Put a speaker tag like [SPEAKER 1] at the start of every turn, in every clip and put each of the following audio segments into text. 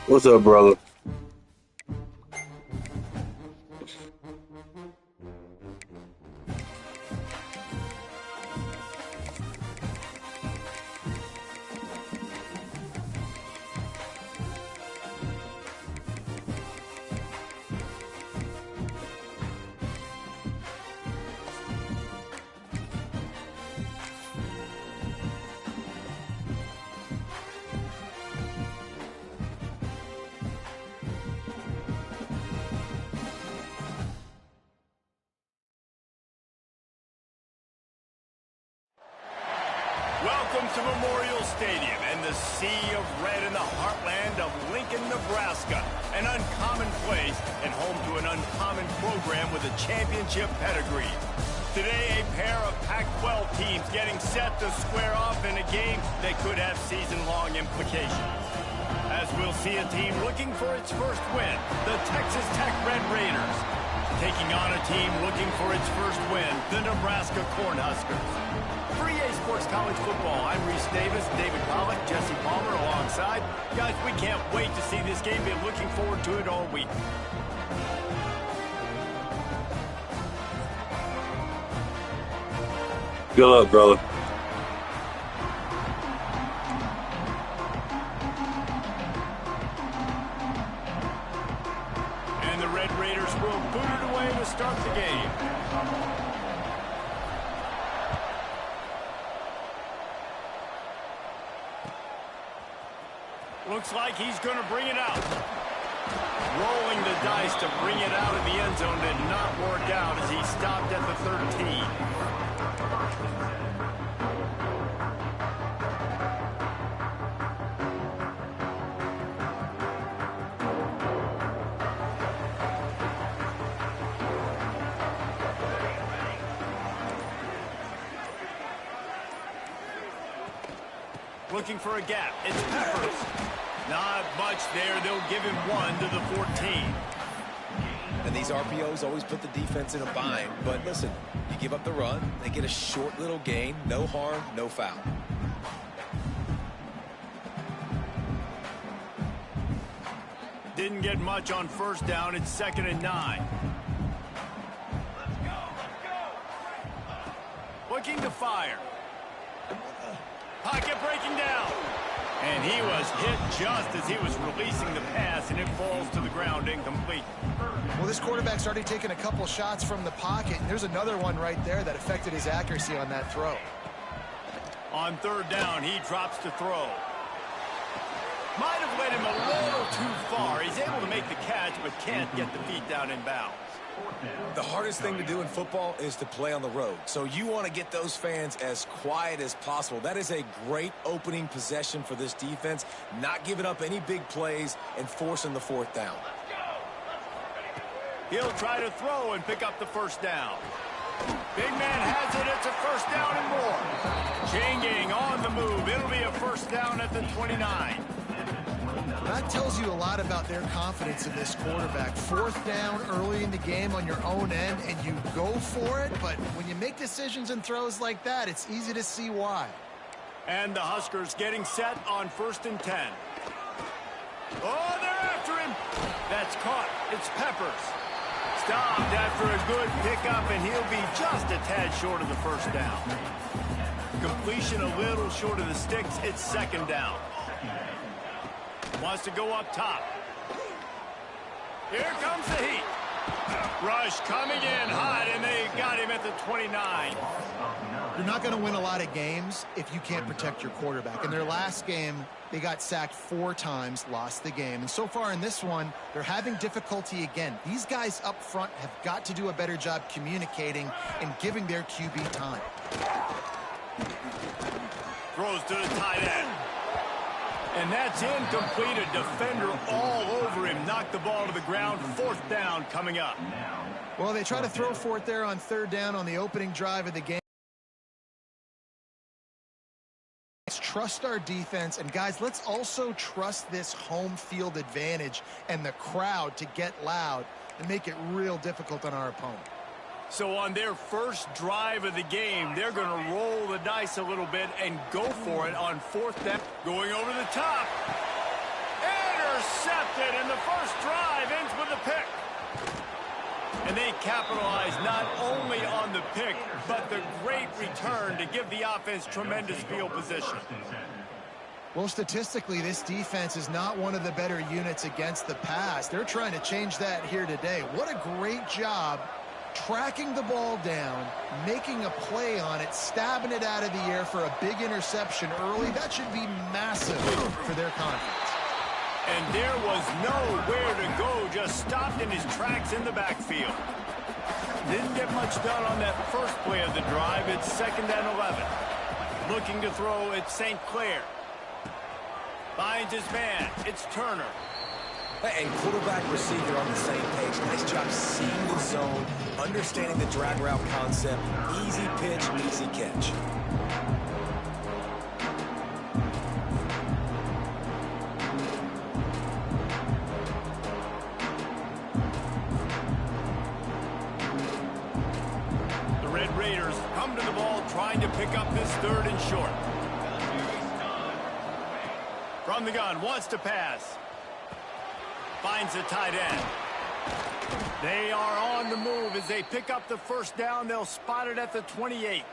[SPEAKER 1] What's up, brother?
[SPEAKER 2] Welcome to Memorial Stadium and the sea of red in the heartland of Lincoln, Nebraska. An uncommon place and home to an uncommon program with a championship pedigree. Today, a pair of Pac-12 teams getting set to square off in a game that could have season-long implications. As we'll see a team looking for its first win, the Texas Tech Red Raiders, taking on a team looking for its first win, the Nebraska Cornhuskers. For EA Sports College Football, I'm Reese Davis, David Pollack, Jesse Palmer alongside. Guys, we can't wait to see this game. Been looking forward to it all week.
[SPEAKER 1] Good luck, brother.
[SPEAKER 2] And the Red Raiders will boot it away to start the game. Looks like he's going to bring it out. Rolling the dice to bring it out of the end zone did not work out as he stopped at the 13. Looking for a gap. It's Peppers. Not much there. They'll give him one to the 14.
[SPEAKER 3] And these RPOs always put the defense in a bind. But listen, you give up the run, they get a short little gain. No harm, no foul.
[SPEAKER 2] Didn't get much on first down. It's 2nd and 9. Looking to fire. Pocket breaking down. And he was hit just as he was releasing the pass, and it falls to the ground incomplete.
[SPEAKER 4] Well, this quarterback's already taken a couple shots from the pocket, and there's another one right there that affected his accuracy on that throw.
[SPEAKER 2] On 3rd down, he drops to throw. Might have led him a little too far. He's able to make the catch, but can't get the feet down in bounds.
[SPEAKER 3] The hardest thing to do in football is to play on the road. So you want to get those fans as quiet as possible. That is a great opening possession for this defense, not giving up any big plays and forcing the 4th down.
[SPEAKER 2] He'll try to throw and pick up the 1st down. Big man has it. It's a 1st down and more. Chain gang on the move. It'll be a 1st down at the 29.
[SPEAKER 4] That tells you a lot about their confidence in this quarterback. 4th down early in the game on your own end, and you go for it. But when you make decisions and throws like that, it's easy to see why.
[SPEAKER 2] And the Huskers getting set on 1st and 10. Oh, they're after him. That's caught. It's Peppers. Stopped after a good pickup, and he'll be just a tad short of the 1st down. Completion a little short of the sticks. It's 2nd down. Wants to go up top. Here comes the heat. Rush coming in hot, and they got him at the 29.
[SPEAKER 4] You're not going to win a lot of games if you can't protect your quarterback. In their last game, they got sacked 4 times, lost the game. And so far in this one, they're having difficulty again. These guys up front have got to do a better job communicating and giving their QB time.
[SPEAKER 2] Throws to the tight end. And that's incomplete. A defender all over him. Knocked the ball to the ground. 4th down coming up.
[SPEAKER 4] Well, they try to throw for it there on 3rd down on the opening drive of the game. Let's trust our defense. And, guys, let's also trust this home field advantage and the crowd to get loud and make it real difficult on our opponent.
[SPEAKER 2] So on their first drive of the game, they're going to roll the dice a little bit and go for it on 4th down. Going over the top. intercepted, and the first drive ends with a pick. And they capitalize not only on the pick, but the great return to give the offense tremendous field position.
[SPEAKER 4] Well, statistically, this defense is not one of the better units against the pass. They're trying to change that here today. What a great job tracking the ball down, making a play on it, stabbing it out of the air for a big interception early. That should be massive for their confidence.
[SPEAKER 2] And there was nowhere to go, just stopped in his tracks in the backfield. Didn't get much done on that first play of the drive. It's 2nd and 11. Looking to throw, it's St. Clair. Finds his man. It's Turner.
[SPEAKER 3] And quarterback receiver on the same page. Nice job seeing the zone, understanding the drag route concept. Easy pitch, easy catch.
[SPEAKER 2] The Red Raiders come to the ball trying to pick up this 3rd and short. From the gun, wants to pass. Finds the tight end. They are on the move as they pick up the first down. They'll spot it at the 28.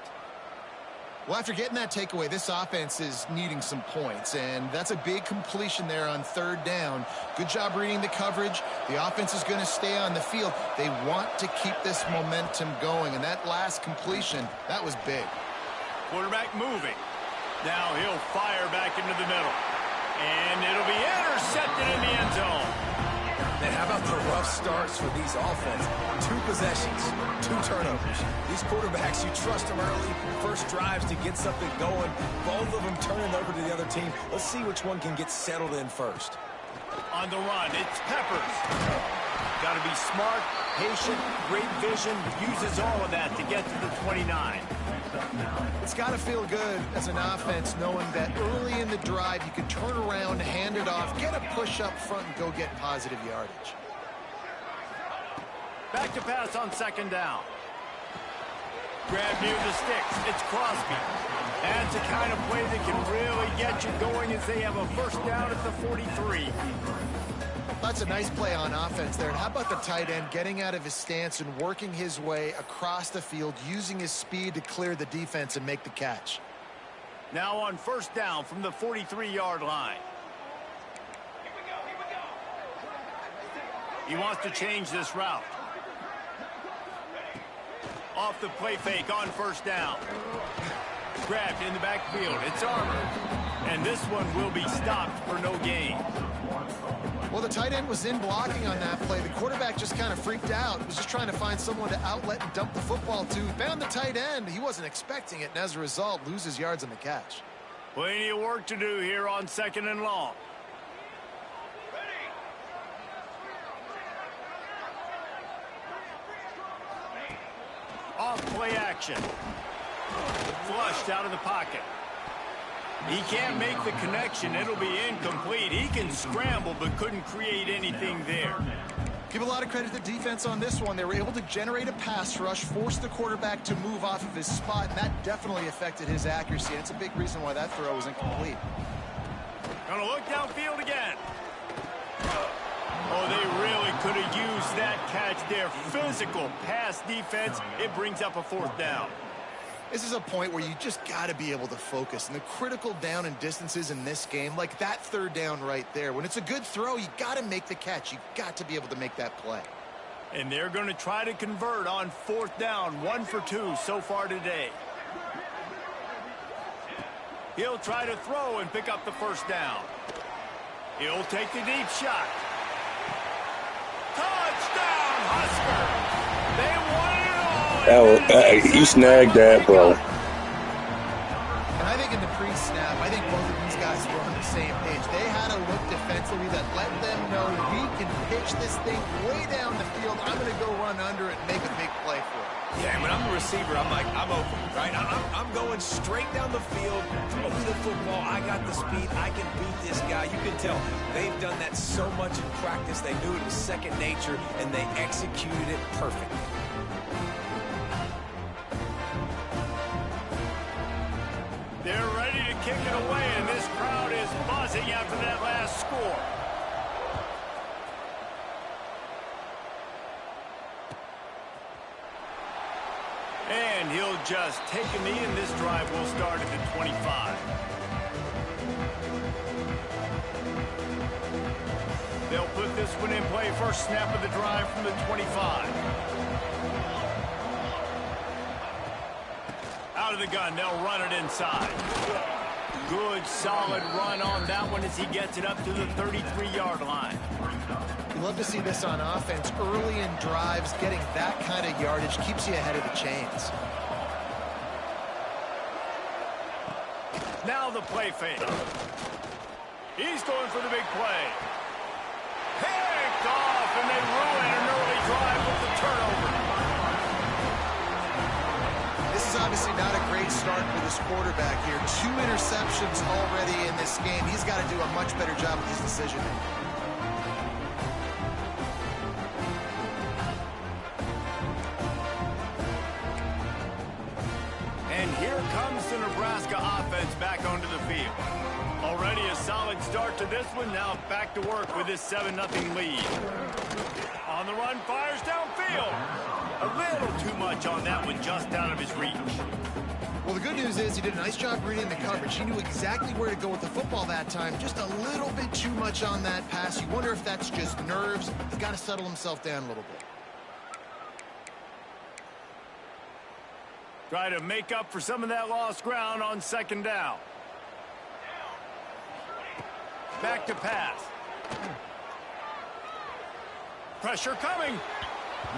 [SPEAKER 4] Well, after getting that takeaway, this offense is needing some points, and that's a big completion there on 3rd down. Good job reading the coverage. The offense is going to stay on the field. They want to keep this momentum going, and that last completion, that was big.
[SPEAKER 2] Quarterback moving. Now he'll fire back into the middle. And it'll be intercepted in the end zone.
[SPEAKER 3] Man, how about the rough starts for these offense? 2 possessions, 2 turnovers. These quarterbacks, you trust them early, first drives to get something going. Both of them turning over to the other team. Let's see which one can get settled in first.
[SPEAKER 2] On the run, it's Peppers. Got to be smart, patient, great vision. Uses all of that to get to the 29.
[SPEAKER 4] It's got to feel good as an offense knowing that early in the drive you can turn around, hand it off, get a push up front, and go get positive yardage.
[SPEAKER 2] Back to pass on 2nd down. Grab near the sticks. It's Crosby. That's the kind of play that can really get you going as they have a first down at the 43.
[SPEAKER 4] That's a nice play on offense there. And how about the tight end getting out of his stance and working his way across the field, using his speed to clear the defense and make the catch.
[SPEAKER 2] Now on 1st down from the 43-yard line. He wants to change this route. Off the play fake on 1st down. Grabbed in the backfield. It's Armour. And this one will be stopped for no gain.
[SPEAKER 4] Well, the tight end was in blocking on that play. The quarterback just kind of freaked out. He was just trying to find someone to outlet and dump the football to. Found the tight end. He wasn't expecting it, and as a result, loses yards on the catch.
[SPEAKER 2] Plenty of work to do here on 2nd and long. Off play action. Flushed out of the pocket. He can't make the connection. It'll be incomplete. He can scramble, but couldn't create anything there.
[SPEAKER 4] Give a lot of credit to the defense on this one. They were able to generate a pass rush, force the quarterback to move off of his spot, and that definitely affected his accuracy. It's a big reason why that throw was incomplete.
[SPEAKER 2] Gonna look downfield again. Oh, they really could have used that catch there. Physical pass defense. It brings up a 4th down.
[SPEAKER 4] This is a point where you just got to be able to focus. And the critical down and distances in this game, like that 3rd down right there, when it's a good throw, you got to make the catch. You got to be able to make that play.
[SPEAKER 2] And they're going to try to convert on 4th down. 1 for 2 so far today. He'll try to throw and pick up the 1st down. He'll take the deep shot. Touchdown, Husker! They won it all.
[SPEAKER 1] You snagged that, bro.
[SPEAKER 4] And I think in the pre-snap, I think both of these guys were on the same page. They had a look defensively that let them know we can pitch this thing way down the field. I'm going to go run under it and make a big play for it.
[SPEAKER 3] Yeah, when I'm a receiver, I'm like, I'm open, right? I'm going straight down the field, throw me the football. I got the speed. I can beat this guy. You can tell they've done that so much in practice. They knew it was second nature, and they executed it perfectly.
[SPEAKER 2] They're ready to kick it away, and this crowd is buzzing after that last score. And he'll just take a knee, and this drive will start at the 25. They'll put this one in play. First snap of the drive from the 25. Out of the gun, they'll run it inside. Good, solid run on that one as he gets it up to the 33-yard line.
[SPEAKER 4] You love to see this on offense. Early in drives, getting that kind of yardage keeps you ahead of the chains.
[SPEAKER 2] Now the play fake. He's going for the big play. Picked off, and they ruin an early drive with the turnover.
[SPEAKER 4] This is obviously not a great start for this quarterback here. 2 interceptions already in this game. He's got to do a much better job with his decision-making.
[SPEAKER 2] And here comes the Nebraska offense back onto the field. Already a solid start to this one. Now back to work with this 7-0 lead. On the run, fires downfield. A little too much on that one, just out of his reach.
[SPEAKER 4] Well, the good news is he did a nice job reading the coverage. He knew exactly where to go with the football that time. Just a little bit too much on that pass. You wonder if that's just nerves. He's got to settle himself down a little bit.
[SPEAKER 2] Try to make up for some of that lost ground on second down. Back to pass. Pressure coming.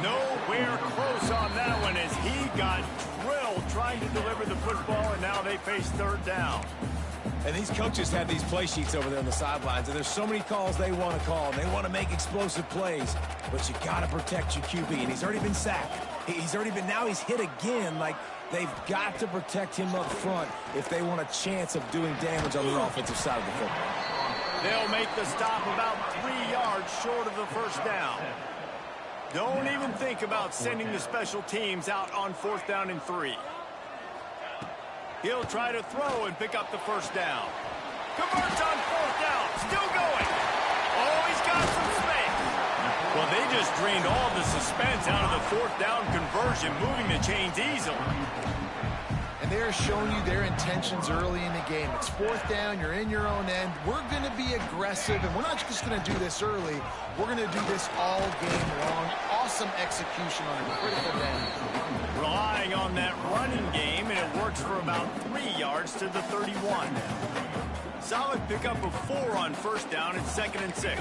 [SPEAKER 2] Nowhere close on that one as he got drilled trying to deliver the football, and now they face third down.
[SPEAKER 3] And these coaches have these play sheets over there on the sidelines, and there's so many calls they want to call, and they want to make explosive plays, but you got to protect your QB, and he's already been sacked. Now he's hit again. Like, they've got to protect him up front if they want a chance of doing damage on the offensive side of the football.
[SPEAKER 2] They'll make the stop about 3 yards short of the first down. Don't even think about sending the special teams out on 4th down and 3. He'll try to throw and pick up the first down. Converts on 4th down. Still going. Oh, he's got some space. Well, they just drained all the suspense out of the 4th down conversion, moving the chains easily.
[SPEAKER 4] And they're showing you their intentions early in the game. It's 4th down, you're in your own end. We're going to be aggressive, and we're not just going to do this early. We're going to do this all game long. Awesome execution on a critical down.
[SPEAKER 2] Relying on that running game, and it works for about 3 yards to the 31. Solid pickup of 4 on first down and 2nd and 6.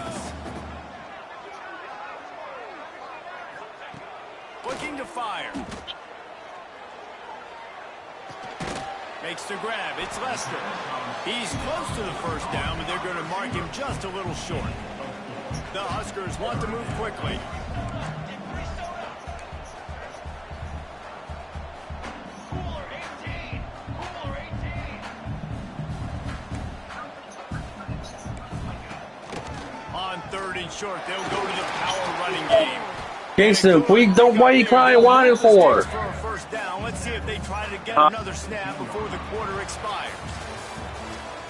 [SPEAKER 2] Looking to fire. Makes the grab. It's Lester. He's close to the first down, but they're going to mark him just a little short. The Huskers want to move quickly. On 3rd and short, they'll go to the power running game.
[SPEAKER 5] Jason, please don't. What are you crying whining for?
[SPEAKER 2] For a first down. Let's see if they try to get another snap before the quarter expires.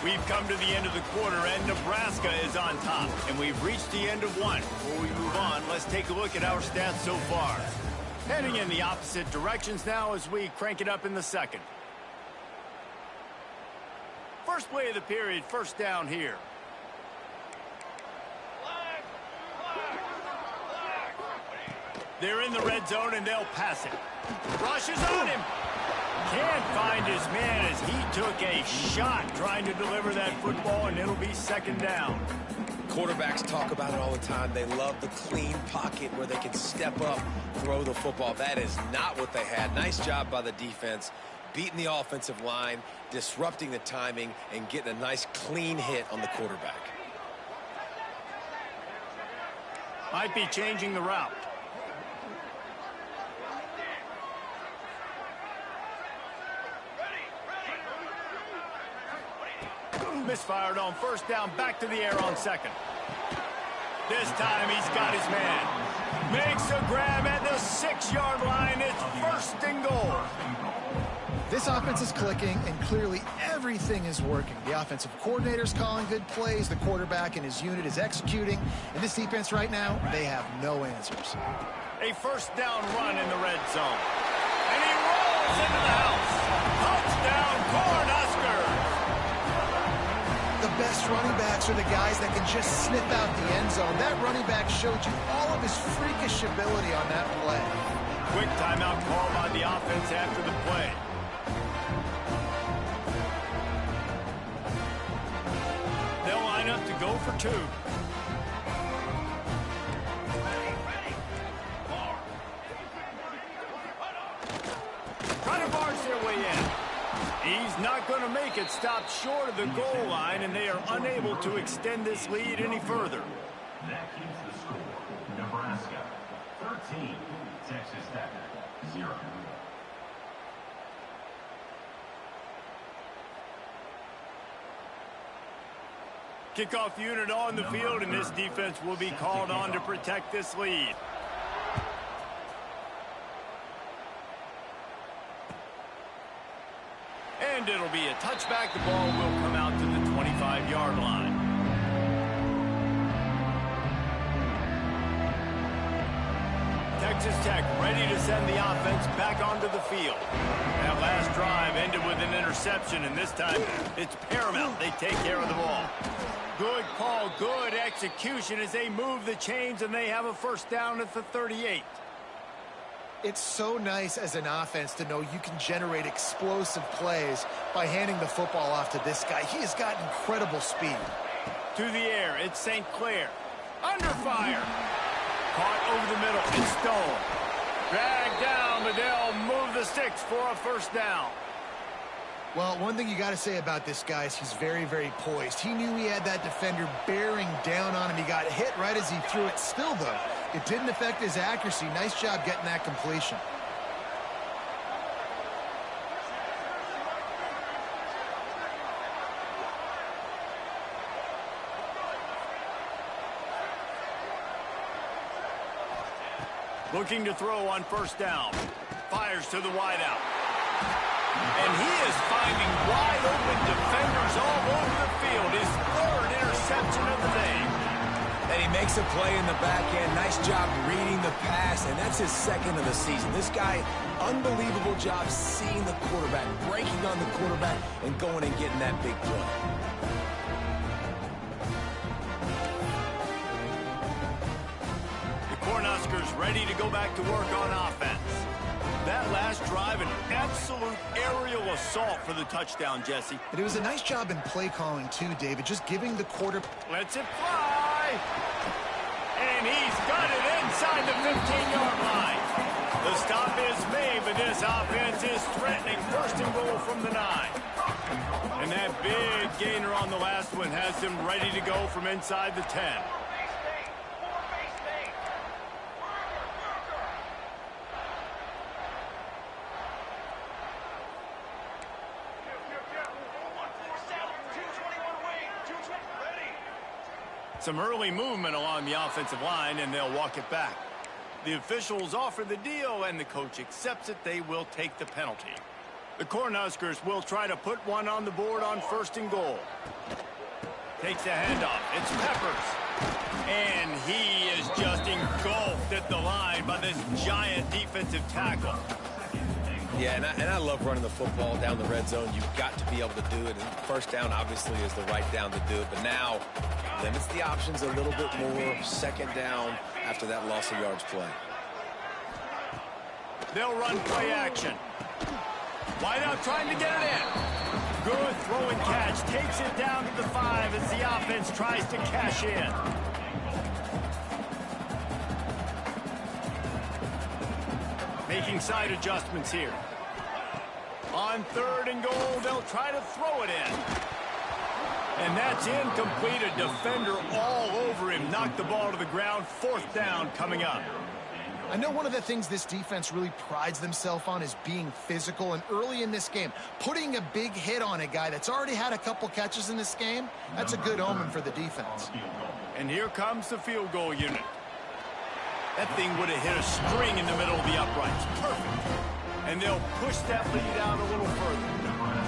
[SPEAKER 2] We've come to the end of the quarter, and Nebraska is on top. And we've reached the end of one. Before we move on, let's take a look at our stats so far. Heading in the opposite directions now as we crank it up in the second. First play of the period, first down here. They're in the red zone, and they'll pass it. Rushes on him. Can't find his man as he took a shot trying to deliver that football, and it'll be 2nd down.
[SPEAKER 3] Quarterbacks talk about it all the time. They love the clean pocket where they can step up, throw the football. That is not what they had. Nice job by the defense, beating the offensive line, disrupting the timing, and getting a nice clean hit on the quarterback.
[SPEAKER 2] Might be changing the route. Misfired on first down, back to the air on 2nd. This time he's got his man. Makes a grab at the 6-yard line. It's 1st and goal.
[SPEAKER 4] This offense is clicking, and clearly everything is working. The offensive coordinator's calling good plays. The quarterback and his unit is executing. And this defense right now, they have no answers.
[SPEAKER 2] A first down run in the red zone. And he rolls. falls into the house. Touchdown, Cornhuskers.
[SPEAKER 4] The best running backs are the guys that can just sniff out the end zone. That running back showed you all of his freakish ability on that play.
[SPEAKER 2] Quick timeout call by the offense after the play. They'll line up to go for 2. Trying to barge their way in. He's not going to make it. Stopped short of the goal line, and they are unable to extend this lead any further.
[SPEAKER 6] That keeps the score. Nebraska 13, Texas Tech 0.
[SPEAKER 2] Kickoff unit on the field, and this defense will be called on to protect this lead. And it'll be a touchback. The ball will come out to the 25-yard line. Texas Tech ready to send the offense back onto the field. That last drive ended with an interception, and this time it's paramount they take care of the ball. Good call, good execution as they move the chains, and they have a first down at the 38.
[SPEAKER 4] It's so nice as an offense to know you can generate explosive plays by handing the football off to this guy. He has got incredible speed.
[SPEAKER 2] To the air, it's St. Clair. Under fire. Caught over the middle. It's Stone. Dragged down, but they'll move the sticks for a first down.
[SPEAKER 4] Well, one thing you got to say about this guy is he's very, very poised. He knew he had that defender bearing down on him. He got hit right as he threw it. Still, though, it didn't affect his accuracy. Nice job getting that completion.
[SPEAKER 2] Looking to throw on first down. Fires to the wideout. And he is finding wide open defenders all over the field. His 3rd interception of the day.
[SPEAKER 3] And he makes a play in the back end. Nice job reading the pass, and that's his 2nd of the season. This guy, unbelievable job seeing the quarterback, breaking on the quarterback, and going and getting that big play.
[SPEAKER 2] The Cornhuskers ready to go back to work on offense. That last drive, an absolute aerial assault for the touchdown, Jesse.
[SPEAKER 4] And it was a nice job in play calling, too, David, just giving the quarter...
[SPEAKER 2] Lets it fly. And he's got it inside the 15-yard line. The stop is made, but this offense is threatening first and goal from the 9. And that big gainer on the last one has them ready to go from inside the 10. Some early movement along the offensive line, and they'll walk it back. The officials offer the deal, and the coach accepts it. They will take the penalty. The Cornhuskers will try to put one on the board on first and goal. Takes the handoff. It's Peppers. And he is just engulfed at the line by this giant defensive tackle.
[SPEAKER 3] Yeah, and I love running the football down the red zone. You've got to be able to do it. And first down, obviously, is the right down to do it. But now, limits the options a little bit more. Second down after that loss of yards play.
[SPEAKER 2] They'll run play action. Wide out trying to get it in. Good throw and catch. Takes it down to the 5 as the offense tries to cash in. Making side adjustments here. On 3rd and goal, they'll try to throw it in. And that's incomplete. A defender all over him. Knocked the ball to the ground. 4th down coming up.
[SPEAKER 4] I know one of the things this defense really prides themselves on is being physical. And early in this game, putting a big hit on a guy that's already had a couple catches in this game, that's a good omen for the defense.
[SPEAKER 2] And here comes the field goal unit. That thing would have hit a string in the middle of the uprights. Perfect. And they'll push that lead out a little further.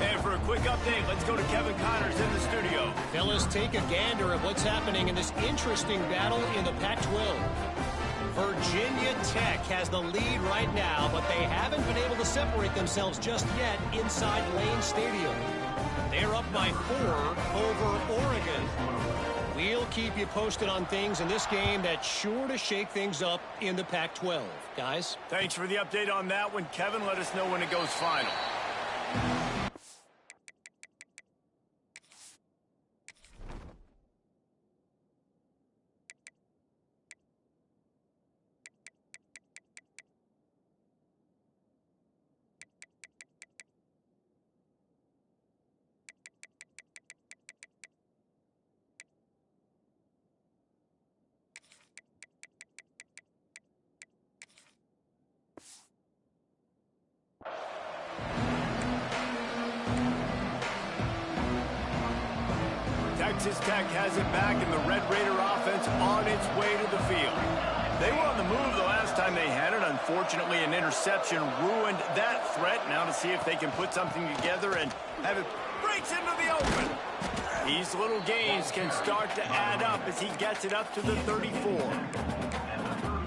[SPEAKER 2] And for a quick update, let's go to Kevin Connors in the studio.
[SPEAKER 7] Fellas, take a gander at what's happening in this interesting battle in the Pac-12. Virginia Tech has the lead right now, but they haven't been able to separate themselves just yet inside Lane Stadium. They're up by 4 over Oregon. We'll keep you posted on things in this game that's sure to shake things up in the Pac-12. Guys?
[SPEAKER 2] Thanks for the update on that one, Kevin. Let us know when it goes final. Texas Tech has it back, and the Red Raider offense on its way to the field. They were on the move the last time they had it. Unfortunately, an interception ruined that threat. Now to see if they can put something together and have it breaks into the open. These little gains can start to add up as he gets it up to the 34.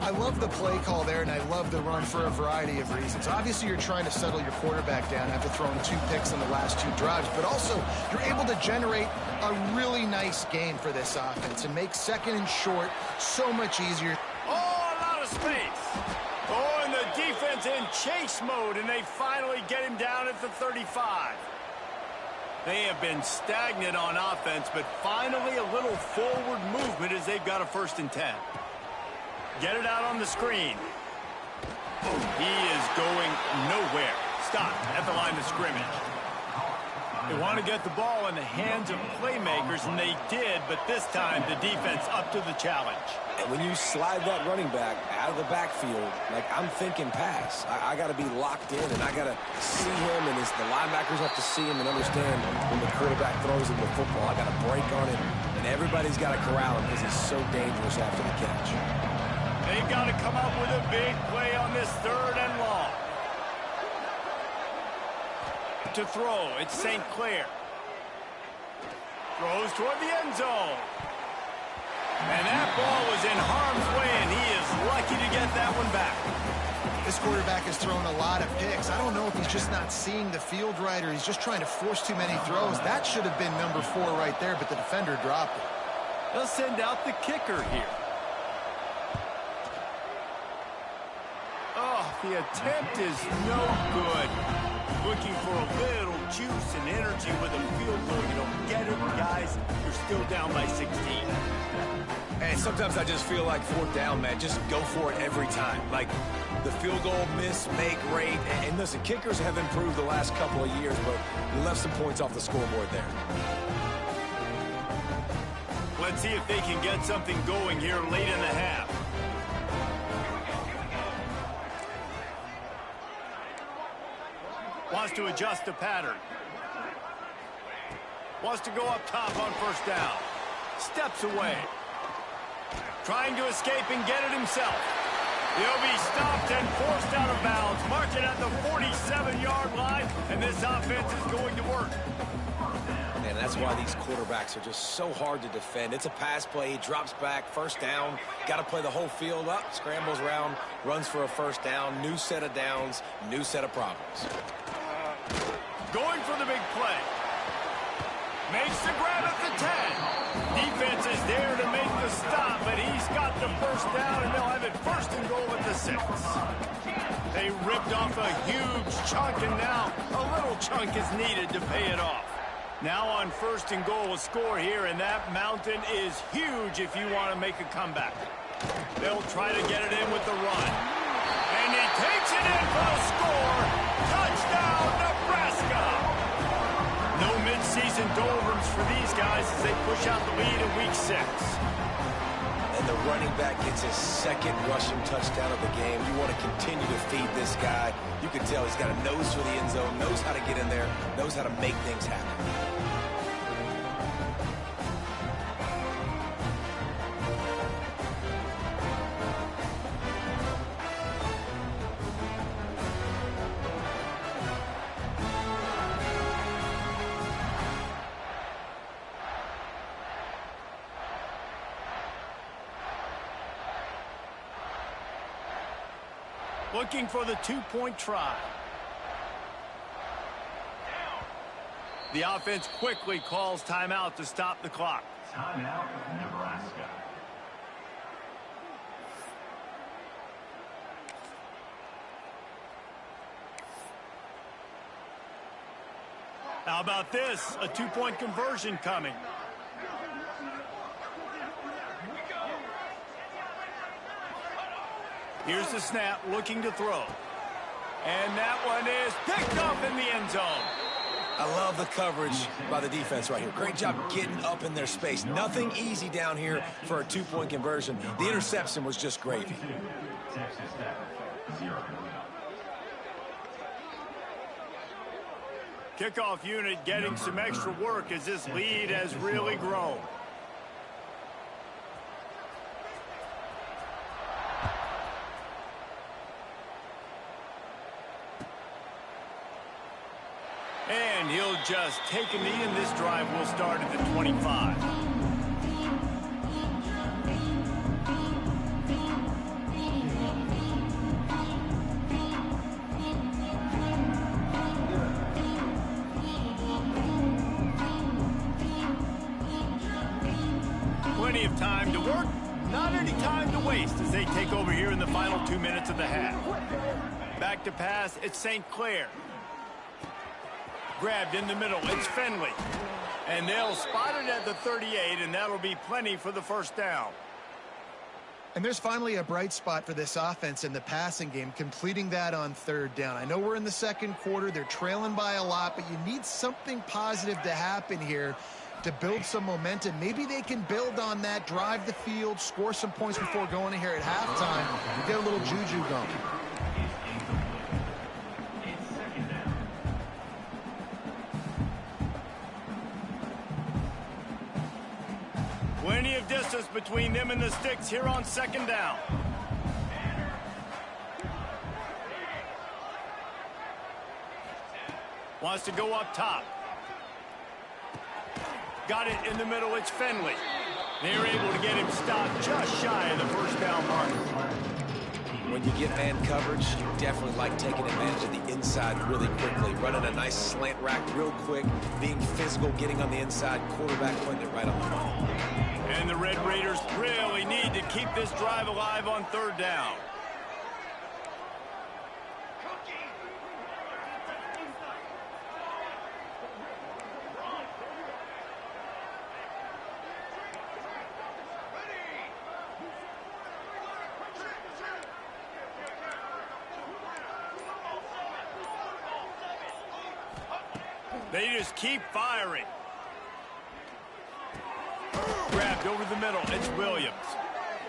[SPEAKER 4] I love the play call there, and I love the run for a variety of reasons. Obviously, you're trying to settle your quarterback down after throwing 2 picks in the last 2 drives, but also you're able to generate a really nice gain for this offense and make second and short so much easier.
[SPEAKER 2] Oh, a lot of space. Oh, and the defense in chase mode, and they finally get him down at the 35. They have been stagnant on offense, but finally a little forward movement as they've got a 1st and 10. Get it out on the screen. He is going nowhere. Stop at the line of scrimmage. They want to get the ball in the hands of playmakers, and they did, but this time the defense up to the challenge.
[SPEAKER 3] And when you slide that running back out of the backfield, like I'm thinking pass. I got to be locked in, and I got to see him, and the linebackers have to see him and understand when the quarterback throws him the football. I got to break on it, and everybody's got to corral him because he's so dangerous after the catch.
[SPEAKER 2] They've got to come up with a big play on this 3rd and long. To throw, it's St. Clair. Throws toward the end zone. And that ball was in harm's way, and he is lucky to get that one back.
[SPEAKER 4] This quarterback has thrown a lot of picks. I don't know if he's just not seeing the field right or he's just trying to force too many throws. That should have been number 4 right there, but the defender dropped it.
[SPEAKER 2] They'll send out the kicker here. Oh, the attempt is no good. Looking for a little juice and energy with a field goal. You don't get it, guys. You're still down by 16.
[SPEAKER 3] And sometimes I just feel like 4th down, man. Just go for it every time. Like the field goal miss, make rate. And listen, kickers have improved the last couple of years, but you left some points off the scoreboard there.
[SPEAKER 2] Let's see if they can get something going here late in the half. Wants to adjust the pattern. Wants to go up top on 1st down. Steps away. Trying to escape and get it himself. He'll be stopped and forced out of bounds. Marking at the 47-yard line, and this offense is going to work.
[SPEAKER 3] And that's why these quarterbacks are just so hard to defend. It's a pass play. He drops back, 1st down. Got to play the whole field up. Scrambles around, runs for a 1st down. New set of downs, new set of problems.
[SPEAKER 2] Going for the big play. Makes the grab at the 10. Defense is there to make the stop, but he's got the 1st down, and they'll have it 1st and goal at the 6. They ripped off a huge chunk, and now a little chunk is needed to pay it off. Now on 1st and goal, a score here, and that mountain is huge if you want to make a comeback. They'll try to get it in with the run. And he takes it in for the score. Touchdown, Nebraska! No midseason doldrums for these guys as they push out the lead in Week 6.
[SPEAKER 3] And the running back gets his 2nd rushing touchdown of the game. You want to continue to feed this guy. You can tell he's got a nose for the end zone, knows how to get in there, knows how to make things happen.
[SPEAKER 2] looking for the two-point try. The offense quickly calls timeout to stop the clock.
[SPEAKER 6] Timeout, Nebraska.
[SPEAKER 2] How about this? A two-point conversion coming. Here's the snap, looking to throw. And that one is picked up in the end zone.
[SPEAKER 3] I love the coverage by the defense right here. Great job getting up in their space. Nothing easy down here for a two-point conversion. The interception was just gravy.
[SPEAKER 6] Texas Tech, 0.
[SPEAKER 2] Kickoff unit getting some extra work as this lead has really grown. And he'll just take a knee, and this drive will start at the 25. Plenty of time to work, not any time to waste as they take over here in the final 2 minutes of the half. Back to pass, it's St. Clair. Grabbed in the middle, it's Finley. And they'll spot it at the 38, and that'll be plenty for the first down.
[SPEAKER 4] And there's finally a bright spot for this offense in the passing game, completing that on third down. I know we're in the second quarter. They're trailing by a lot, but you need something positive to happen here to build some momentum. Maybe they can build on that, drive the field, score some points before going in here at halftime, and get a little juju going.
[SPEAKER 2] Plenty of distance between them and the sticks here on second down. Wants to go up top. Got it in the middle, it's Finley. They're able to get him stopped just shy of the first down mark.
[SPEAKER 3] When you get man coverage, you definitely like taking advantage of the inside really quickly. Running a nice slant rack real quick, being physical, getting on the inside, quarterback putting it right on the ball.
[SPEAKER 2] And the Red Raiders really need to keep this drive alive on third down. They just keep firing. Grabbed over the middle, it's Williams.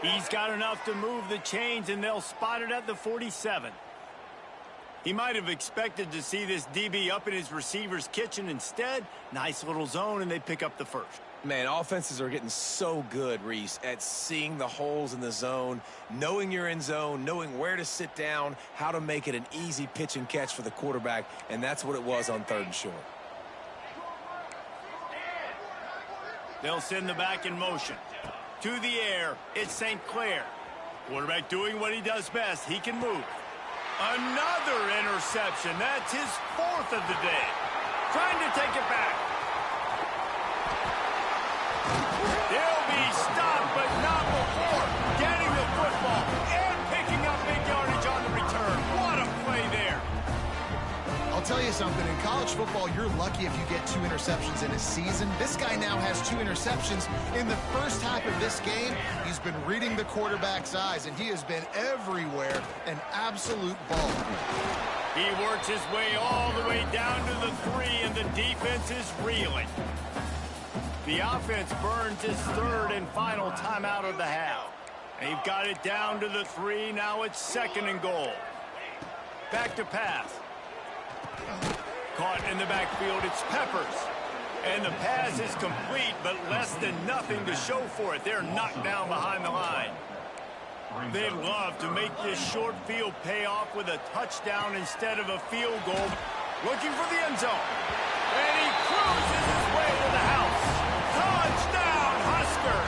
[SPEAKER 2] He's got enough to move the chains, and they'll spot it at the 47. He might have expected to see this DB up in his receiver's kitchen. Instead, nice little zone, and they pick up the first.
[SPEAKER 3] Man, offenses are getting so good, Reese, at seeing the holes in the zone, knowing you're in zone, knowing where to sit down, how to make it an easy pitch and catch for the quarterback, and that's what it was on third and short.
[SPEAKER 2] They'll send the back in motion. To the air, it's St. Clair. Quarterback doing what he does best. He can move. Another interception. That's his fourth of the day. Trying to take it back. They'll be stopped, but not before getting the football and picking up big yardage on the return. What a play there.
[SPEAKER 4] I'll tell you something, in college football, you're lucky if you get 2 interceptions in a season. This guy now has 2 interceptions in the first half of this game. He's been reading the quarterback's eyes, and he has been everywhere, an absolute ball.
[SPEAKER 2] He works his way all the way down to the 3, and the defense is reeling. The offense burns his third and final timeout of the half. They've got it down to the 3. Now it's second and goal. Back to pass. Caught in the backfield, it's Peppers. And the pass is complete, but less than nothing to show for it. They're knocked down behind the line. They'd love to make this short field pay off with a touchdown instead of a field goal. Looking for the end zone. And he cruises his way to the house. Touchdown, Husker!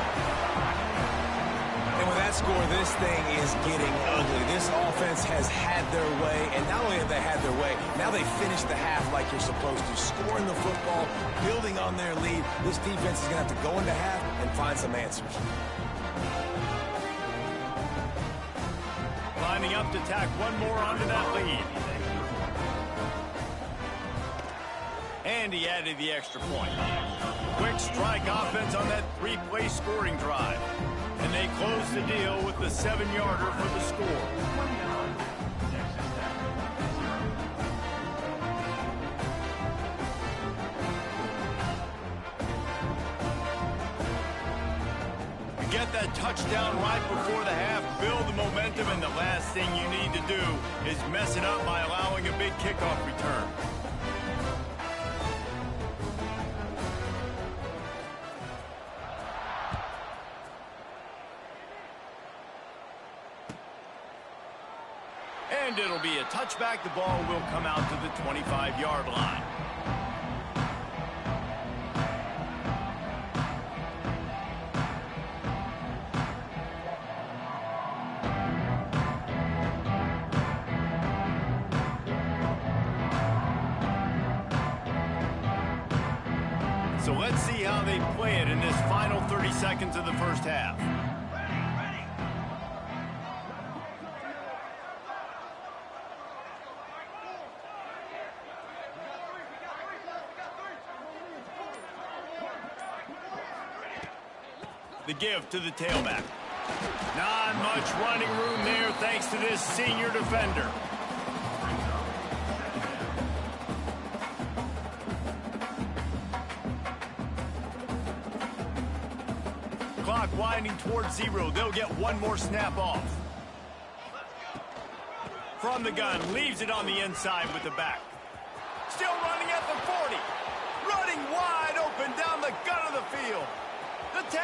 [SPEAKER 3] And with that score, this thing is is getting ugly. This offense has had their way, and not only have they had their way, now they finish the half like you're supposed to, scoring the football, building on their lead. This defense is going to have to go into half and find some answers.
[SPEAKER 2] Lining up to tack one more onto that lead. And he added the extra point. Quick strike offense on that three-play scoring drive. And they close the deal with the 7-yarder for the score. You get that touchdown right before the half, build the momentum, and the last thing you need to do is mess it up by allowing a big kickoff return. And it'll be a touchback. The ball will come out to the 25-yard line. So let's see how they play it in this final 30 seconds of the first half. The give to the tailback. Not much running room there thanks to this senior defender. Clock winding towards 0. They'll get one more snap off. From the gun, leaves it on the inside with the back. Still running at the 40. Running wide open down the gut of the field. The 10.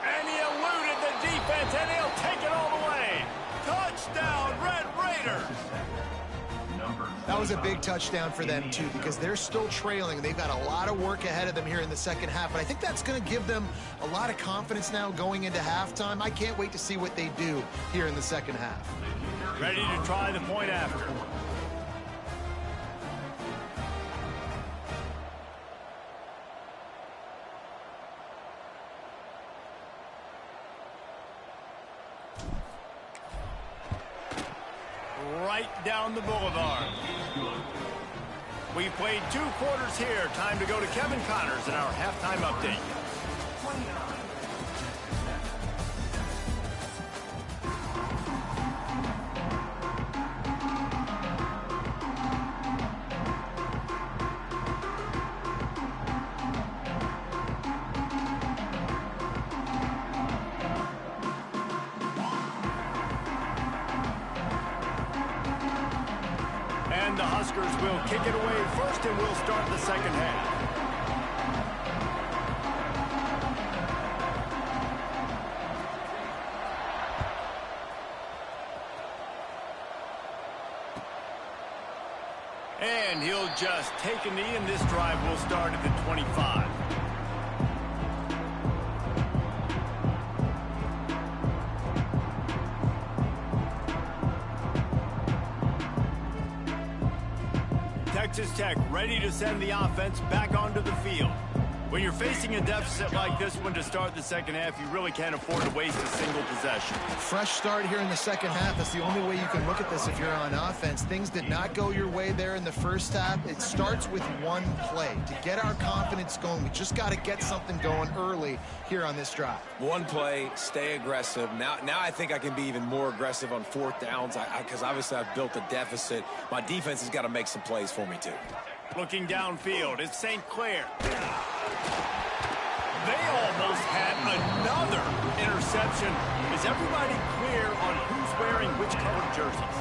[SPEAKER 2] And he eluded the defense, and he'll take it all the way. Touchdown, Red Raiders.
[SPEAKER 4] That was a big touchdown for them, too, because they're still trailing. They've got a lot of work ahead of them here in the second half, but I think that's going to give them a lot of confidence now going into halftime. I can't wait to see what they do here in the second half.
[SPEAKER 2] Ready to try the point after. Right down the boulevard. We've played 2 quarters here. Time to go to Kevin Connors in our halftime update. The Huskers will kick it away first, and we'll start the second half. And he'll just take a knee, and this drive will start at the 25. Texas Tech ready to send the offense back onto the field. When you're facing a deficit like this one to start the second half, you really can't afford to waste a single possession.
[SPEAKER 4] Fresh start here in the second half. That's the only way you can look at this if you're on offense. Things did not go your way there in the first half. It starts with one play. To get our confidence going, we just got to get something going early here on this drive.
[SPEAKER 3] One play, stay aggressive. Now I think I can be even more aggressive on 4th downs because obviously I've built a deficit. My defense has got to make some plays for me too.
[SPEAKER 2] Looking downfield, it's St. Clair. They almost had another interception. Is everybody clear on who's wearing which colored jerseys?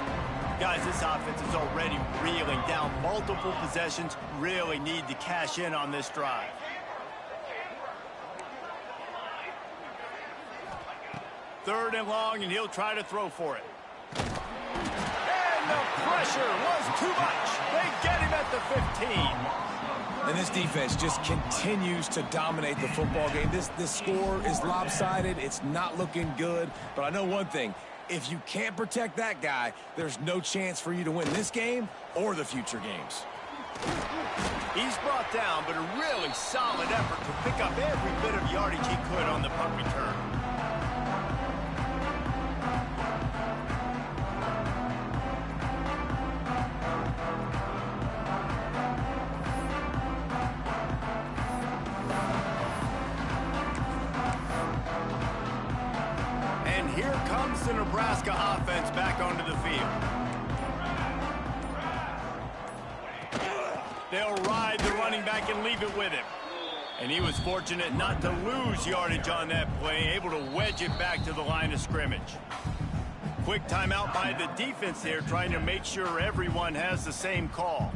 [SPEAKER 2] Guys, this offense is already reeling down multiple possessions. Really need to cash in on this drive. Third and long, and he'll try to throw for it. And the pressure was too much. They get him at the 15.
[SPEAKER 3] And this defense just continues to dominate the football game. This score is lopsided. It's not looking good. But I know one thing. If you can't protect that guy, there's no chance for you to win this game or the future games.
[SPEAKER 2] He's brought down, but a really solid effort to pick up every bit of yardage he could on the punt return. And here comes the Nebraska offense back onto the field. They'll ride the running back and leave it with him. And he was fortunate not to lose yardage on that play, able to wedge it back to the line of scrimmage. Quick timeout by the defense there, trying to make sure everyone has the same call.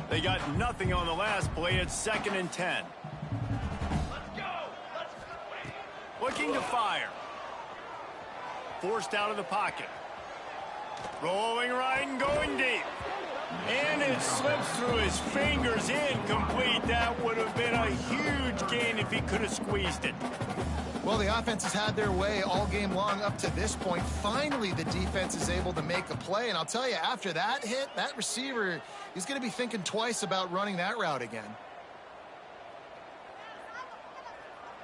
[SPEAKER 2] They got nothing on the last play. It's 2nd and 10. Looking to fire. Forced out of the pocket. Rolling right and going deep. And it slips through his fingers, incomplete. That would have been a huge gain if he could have squeezed it.
[SPEAKER 4] Well, the offense has had their way all game long up to this point. Finally, the defense is able to make a play. And I'll tell you, after that hit, that receiver, he's going to be thinking twice about running that route again.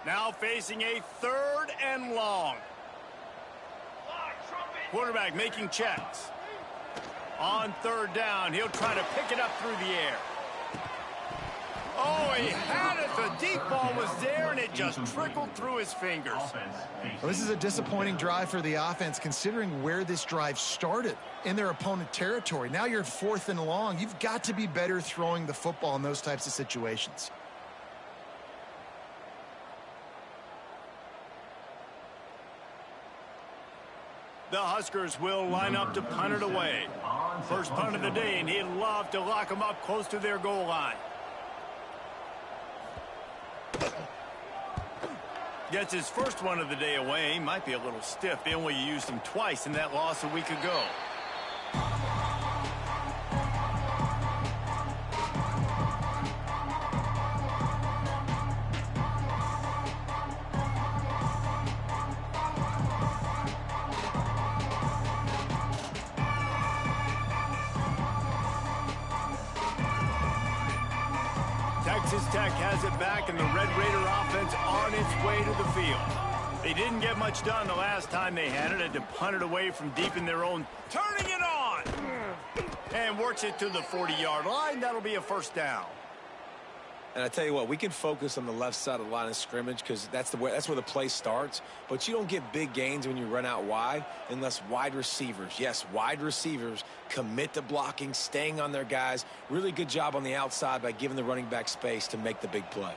[SPEAKER 2] Now facing a 3rd and long. Quarterback making checks. On 3rd down, he'll try to pick it up through the air. Oh, he had it. The deep ball was there, and it just trickled through his fingers.
[SPEAKER 4] Well, this is a disappointing drive for the offense, considering where this drive started, in their opponent territory. Now you're 4th and long. You've got to be better throwing the football in those types of situations.
[SPEAKER 2] The Huskers will line up to punt it away. First punt of the day, and he'd love to lock them up close to their goal line. Gets his first one of the day away. Might be a little stiff. They only used him twice in that loss a week ago. Texas Tech has it back, and the Red Raider offense on its way to the field. They didn't get much done the last time they had it. Had to punt it away from deep in their own. Turning it on! And works it to the 40-yard line. That'll be a 1st down.
[SPEAKER 3] And I tell you what, we can focus on the left side of the line of scrimmage because that's where the play starts. But you don't get big gains when you run out wide unless wide receivers, yes, wide receivers, commit to blocking, staying on their guys. Really good job on the outside by giving the running back space to make the big play.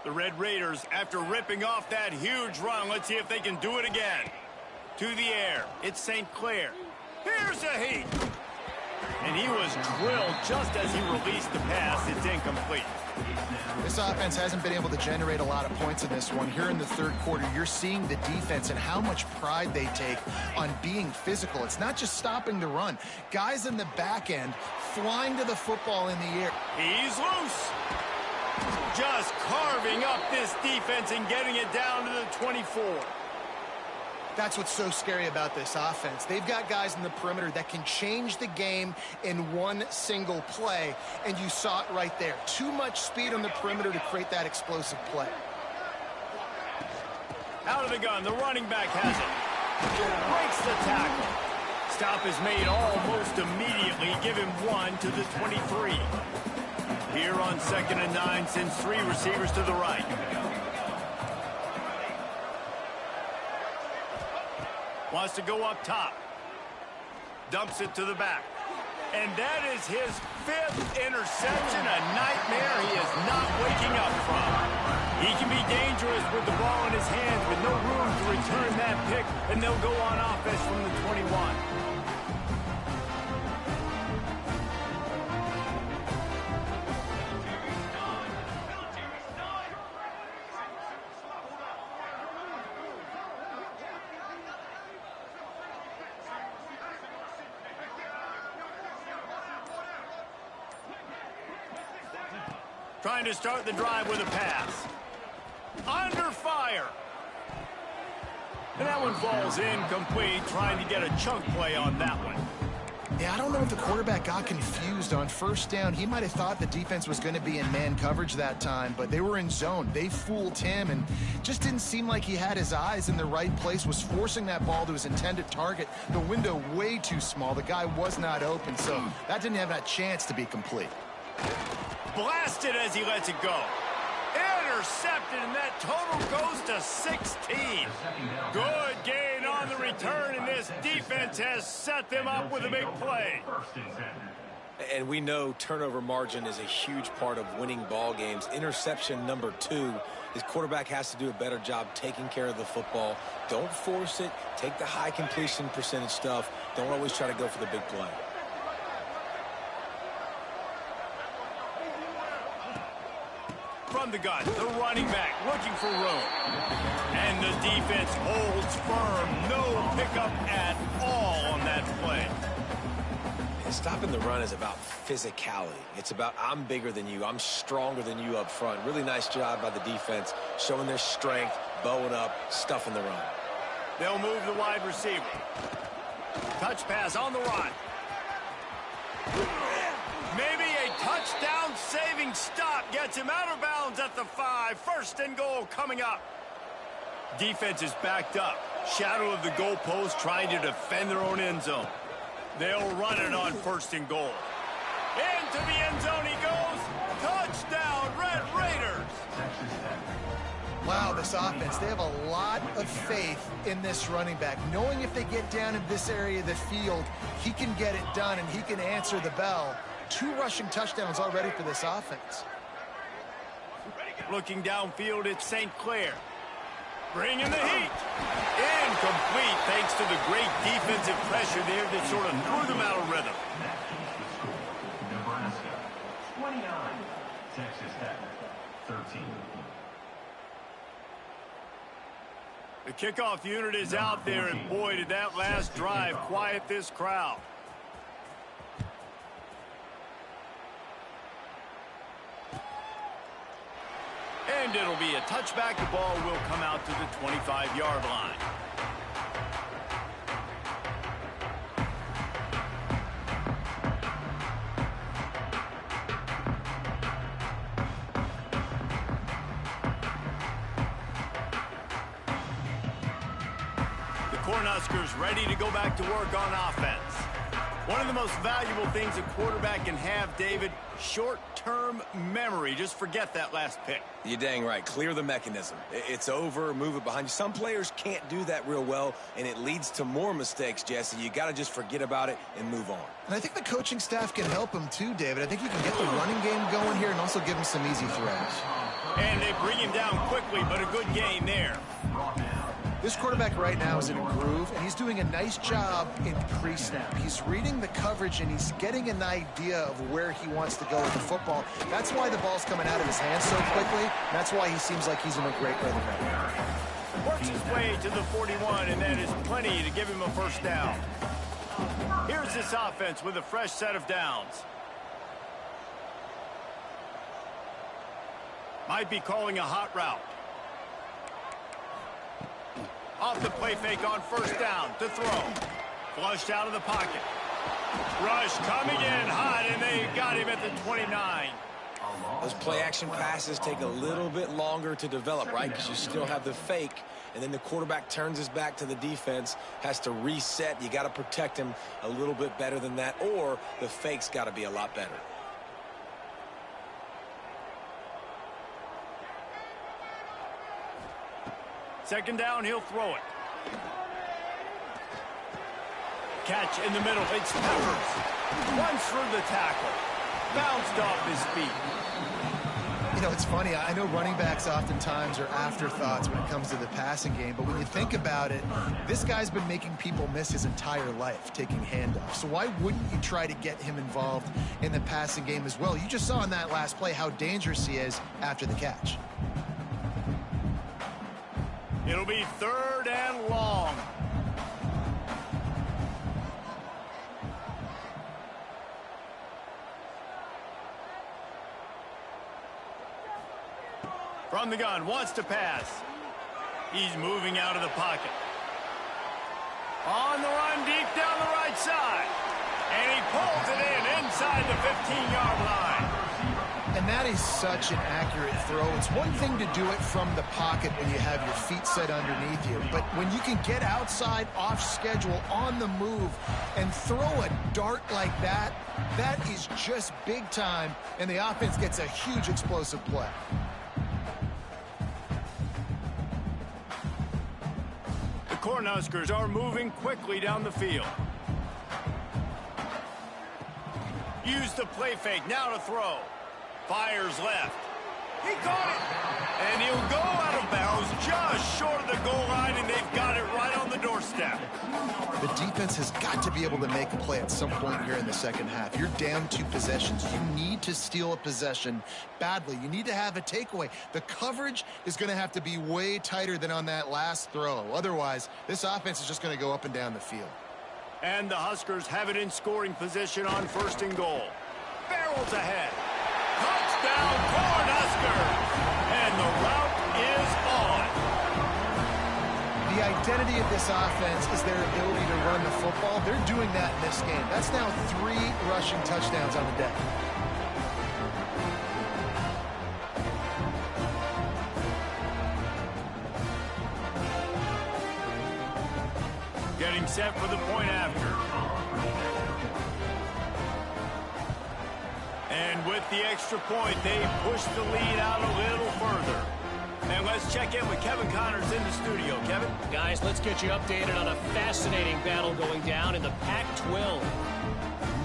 [SPEAKER 2] The Red Raiders, after ripping off that huge run, let's see if they can do it again. To the air, it's St. Clair. Here's a heat. And he was drilled just as he released the pass. It's incomplete.
[SPEAKER 4] This offense hasn't been able to generate a lot of points in this one. Here in the 3rd quarter, you're seeing the defense and how much pride they take on being physical. It's not just stopping the run. Guys in the back end flying to the football in the air.
[SPEAKER 2] He's loose. Just carving up this defense and getting it down to the 24.
[SPEAKER 4] That's what's so scary about this offense. They've got guys in the perimeter that can change the game in one single play, and you saw it right there. Too much speed on the perimeter to create that explosive play.
[SPEAKER 2] Out of the gun, the running back has it. Breaks the tackle. Stop is made almost immediately. Give him 1 to the 23. Here on 2nd and 9, sends 3 receivers to the right. Wants to go up top. Dumps it to the back. And that is his 5th interception, a nightmare he is not waking up from. He can be dangerous with the ball in his hands with no room to return that pick, and they'll go on offense from the 21. Trying to start the drive with a pass. Under fire. And that one falls incomplete, trying to get a chunk play on that one.
[SPEAKER 4] Yeah, I don't know if the quarterback got confused on first down. He might have thought the defense was going to be in man coverage that time, but they were in zone. They fooled him and just didn't seem like he had his eyes in the right place, was forcing that ball to his intended target. The window way too small. The guy was not open, so that didn't have that chance to be complete.
[SPEAKER 2] Blasted as he lets it go. Intercepted, and that total goes to 16. Good gain on the return, and this defense has set them up with a big play.
[SPEAKER 3] And we know turnover margin is a huge part of winning ball games. Interception number 2, his quarterback has to do a better job taking care of the football. Don't force it. Take the high completion percentage stuff. Don't always try to go for the big play.
[SPEAKER 2] From the gun, the running back looking for room. And the defense holds firm. No pickup at all on that play.
[SPEAKER 3] And stopping the run is about physicality. It's about I'm bigger than you. I'm stronger than you up front. Really nice job by the defense, showing their strength, bowing up, stuffing the run.
[SPEAKER 2] They'll move the wide receiver. Touch pass on the run. Maybe a touchdown-saving stop gets him out of bounds at the 5. First and goal coming up. Defense is backed up. Shadow of the goalpost trying to defend their own end zone. They'll run it on first and goal. Into the end zone he goes. Touchdown, Red Raiders.
[SPEAKER 4] Wow, this offense, they have a lot of faith in this running back, knowing if they get down in this area of the field, he can get it done and he can answer the bell. 2 rushing touchdowns already for this offense.
[SPEAKER 2] Looking downfield, it's St. Clair. Bringing the heat. Incomplete thanks to the great defensive pressure there that sort of threw them out of rhythm.
[SPEAKER 6] Nebraska 29, Texas Tech 13.
[SPEAKER 2] The kickoff unit is out there, and boy, did that last drive quiet this crowd. And it'll be a touchback. The ball will come out to the 25-yard line. The Cornhuskers ready to go back to work on offense. One of the most valuable things a quarterback can have, David, short-term memory. Just forget that last pick.
[SPEAKER 3] You're dang right. Clear the mechanism. It's over. Move it behind you. Some players can't do that real well, and it leads to more mistakes, Jesse. You got to just forget about it and move on.
[SPEAKER 4] And I think the coaching staff can help him too, David. I think you can get the running game going here and also give him some easy throws.
[SPEAKER 2] And they bring him down quickly, but a good gain there.
[SPEAKER 4] This quarterback right now is in a groove, and he's doing a nice job in pre-snap. He's reading the coverage, and he's getting an idea of where he wants to go with the football. That's why the ball's coming out of his hands so quickly. That's why he seems like he's in a great rhythm right now.
[SPEAKER 2] Works his way to the 41, and that is plenty to give him a first down. Here's this offense with a fresh set of downs. Might be calling a hot route. Off the play fake on first down to throw. Flushed out of the pocket. Rush coming in hot, and they got him at the 29.
[SPEAKER 3] Those play-action passes take a little bit longer to develop, right? Because you still have the fake, and then the quarterback turns his back to the defense, has to reset. You got to protect him a little bit better than that, or the fake's got to be a lot better.
[SPEAKER 2] Second down, he'll throw it. Catch in the middle. It's Peppers. Runs through the tackle. Bounced off his feet.
[SPEAKER 4] You know, it's funny. I know running backs oftentimes are afterthoughts when it comes to the passing game, but when you think about it, this guy's been making people miss his entire life taking handoffs. So why wouldn't you try to get him involved in the passing game as well? You just saw in that last play how dangerous he is after the catch.
[SPEAKER 2] It'll be third and long. From the gun, wants to pass. He's moving out of the pocket. On the run, deep down the right side. And he pulls it in inside the 15-yard line.
[SPEAKER 4] And that is such an accurate throw. It's one thing to do it from the pocket when you have your feet set underneath you, but when you can get outside, off schedule, on the move, and throw a dart like that, that is just big time, and the offense gets a huge explosive play.
[SPEAKER 2] The Cornhuskers are moving quickly down the field. Use the play fake, now to throw. Fires left. He caught it. And he'll go out of bounds just short of the goal line, and they've got it right on the doorstep.
[SPEAKER 4] The defense has got to be able to make a play at some point here in the second half. You're down 2 possessions. You need to steal a possession badly. You need to have a takeaway. The coverage is going to have to be way tighter than on that last throw. Otherwise, this offense is just going to go up and down the field.
[SPEAKER 2] And the Huskers have it in scoring position on 1st and goal. Barrels ahead. Touchdown, Cornhuskers! And the route is on.
[SPEAKER 4] The identity of this offense is their ability to run the football. They're doing that in this game. That's now 3 rushing touchdowns on the day.
[SPEAKER 2] Getting set for the point after. And with the extra point, they push the lead out a little further. And let's check in with Kevin Connors in the studio. Kevin?
[SPEAKER 7] Guys, let's get you updated on a fascinating battle going down in the Pac-12.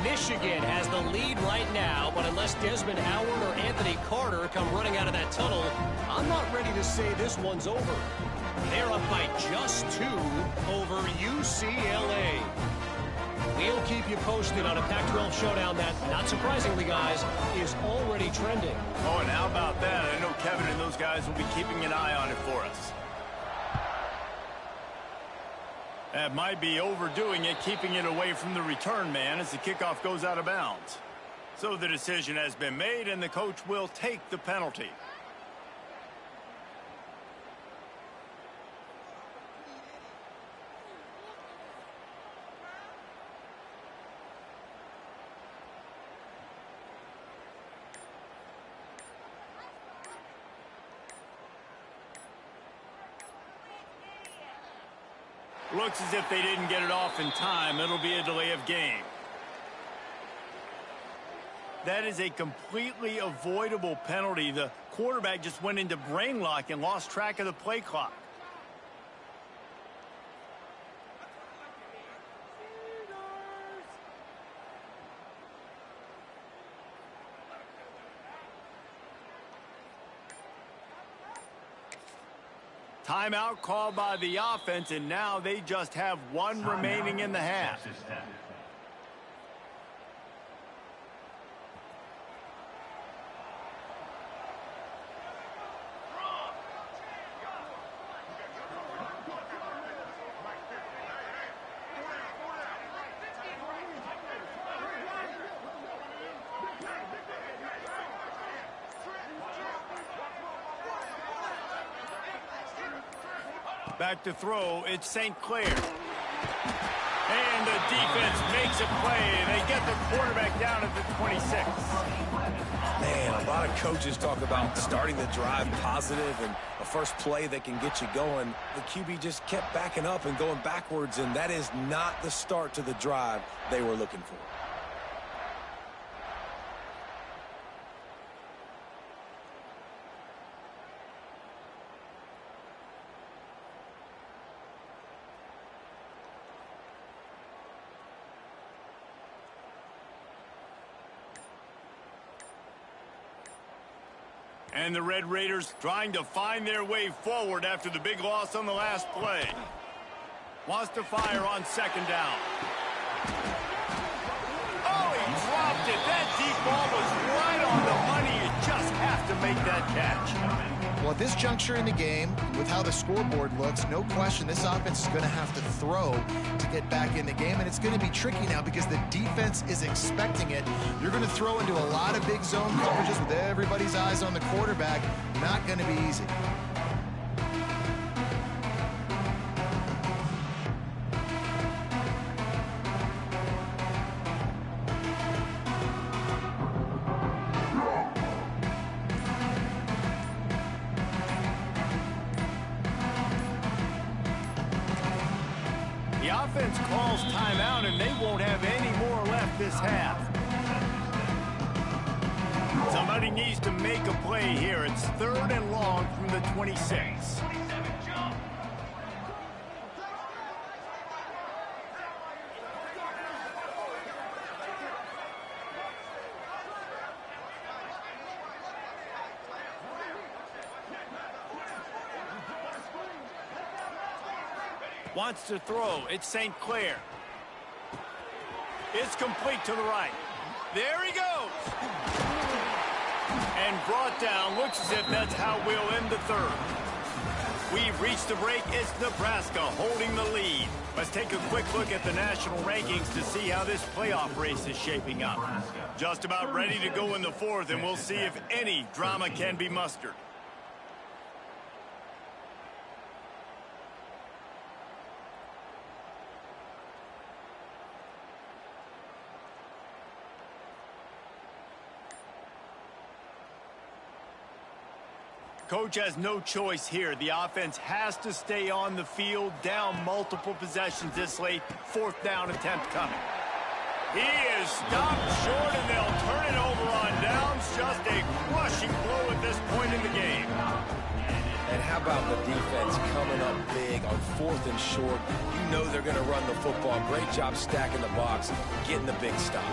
[SPEAKER 7] Michigan has the lead right now, but unless Desmond Howard or Anthony Carter come running out of that tunnel, I'm not ready to say this one's over. They're up by just 2 over UCLA. We'll keep you posted on a Pac-12 showdown that, not surprisingly, guys, is already trending.
[SPEAKER 2] Oh, and how about that? I know Kevin and those guys will be keeping an eye on it for us. That might be overdoing it, keeping it away from the return man as the kickoff goes out of bounds. So the decision has been made, and the coach will take the penalty. Looks as if they didn't get it off in time. It'll be a delay of game. That is a completely avoidable penalty. The quarterback just went into brain lock and lost track of the play clock. Timeout called by the offense, and now they just have 1 remaining in the half. Back to throw, it's St. Clair. And the defense makes a play. They get the quarterback down at the 26.
[SPEAKER 3] Man, a lot of coaches talk about starting the drive positive and a first play that can get you going. The QB just kept backing up and going backwards, and that is not the start to the drive they were looking for.
[SPEAKER 2] And the Red Raiders trying to find their way forward after the big loss on the last play. Wants to fire on 2nd down. Oh, he dropped it. That deep ball was right on the money. You just have to make that catch.
[SPEAKER 4] Well, at this juncture in the game, with how the scoreboard looks, no question this offense is going to have to throw to get back in the game, and it's going to be tricky now because the defense is expecting it. You're going to throw into a lot of big zone coverages with everybody's eyes on the quarterback. Not going to be easy.
[SPEAKER 2] The offense calls timeout, and they won't have any more left this half. Somebody needs to make a play here. It's 3rd and long from the 26. Wants to throw. It's St. Clair. It's complete to the right. There he goes. And brought down. Looks as if that's how we'll end the 3rd. We've reached the break. It's Nebraska holding the lead. Let's take a quick look at the national rankings to see how this playoff race is shaping up. Just about ready to go in the 4th, and we'll see if any drama can be mustered. Coach has no choice here. The offense has to stay on the field, down multiple possessions this late. 4th down attempt coming. He is stopped short, and they'll turn it over on downs. Just a crushing blow at this point in the game.
[SPEAKER 3] And how about the defense coming up big on 4th and short? You know they're going to run the football. Great job stacking the box, getting the big stop.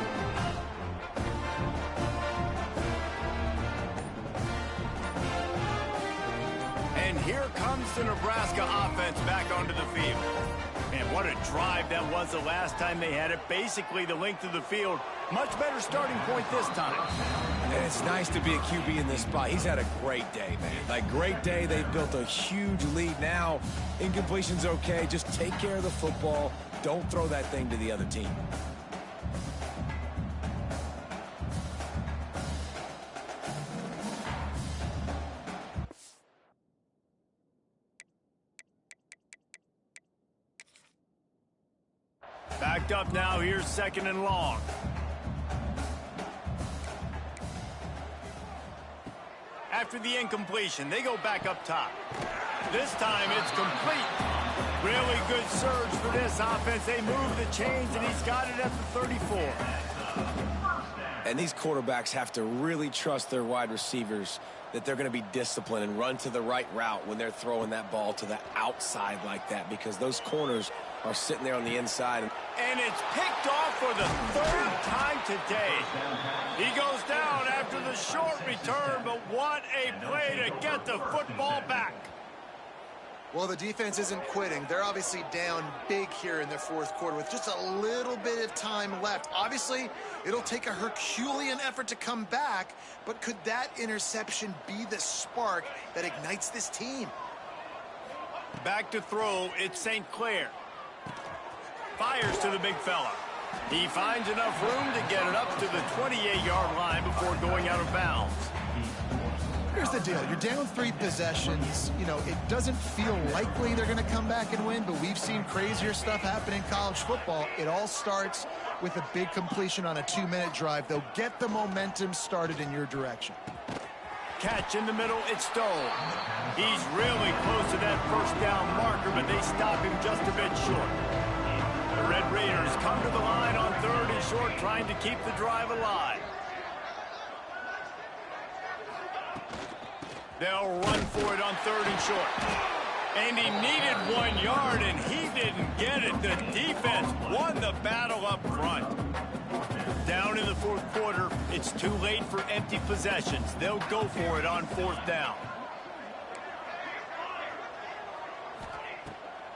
[SPEAKER 2] And here comes the Nebraska offense back onto the field. Man, what a drive that was the last time they had it. Basically the length of the field. Much better starting point this time.
[SPEAKER 3] And it's nice to be a QB in this spot. He's had a great day, man. Like, great day. They've built a huge lead now. Incompletion's okay. Just take care of the football. Don't throw that thing to the other team.
[SPEAKER 2] Backed up now. Here's 2nd and long. After the incompletion, they go back up top. This time it's complete. Really good surge for this offense. They move the chains, and he's got it at the 34.
[SPEAKER 3] And these quarterbacks have to really trust their wide receivers that they're going to be disciplined and run to the right route when they're throwing that ball to the outside like that, because those corners are sitting there on the inside.
[SPEAKER 2] And it's picked off for the 3rd time today. He goes down after the short return, but what a play to get the football back.
[SPEAKER 4] Well, the defense isn't quitting. They're obviously down big here in the 4th quarter with just a little bit of time left. Obviously, it'll take a Herculean effort to come back, but could that interception be the spark that ignites this team?
[SPEAKER 2] Back to throw, it's St. Clair. Fires to the big fella. He finds enough room to get it up to the 28-yard line before going out of bounds.
[SPEAKER 4] Here's the deal. You're down 3 possessions. You know, it doesn't feel likely they're going to come back and win, but we've seen crazier stuff happen in college football. It all starts with a big completion on a 2-minute drive. They'll get the momentum started in your direction.
[SPEAKER 2] Catch in the middle, it's Stoll. He's really close to that 1st down marker, but they stop him just a bit short. The Red Raiders come to the line on 3rd and short, trying to keep the drive alive. They'll run for it on 3rd and short. And he needed 1 yard, and he didn't get it. The defense won the battle up front. Down in the 4th quarter, it's too late for empty possessions. They'll go for it on 4th down.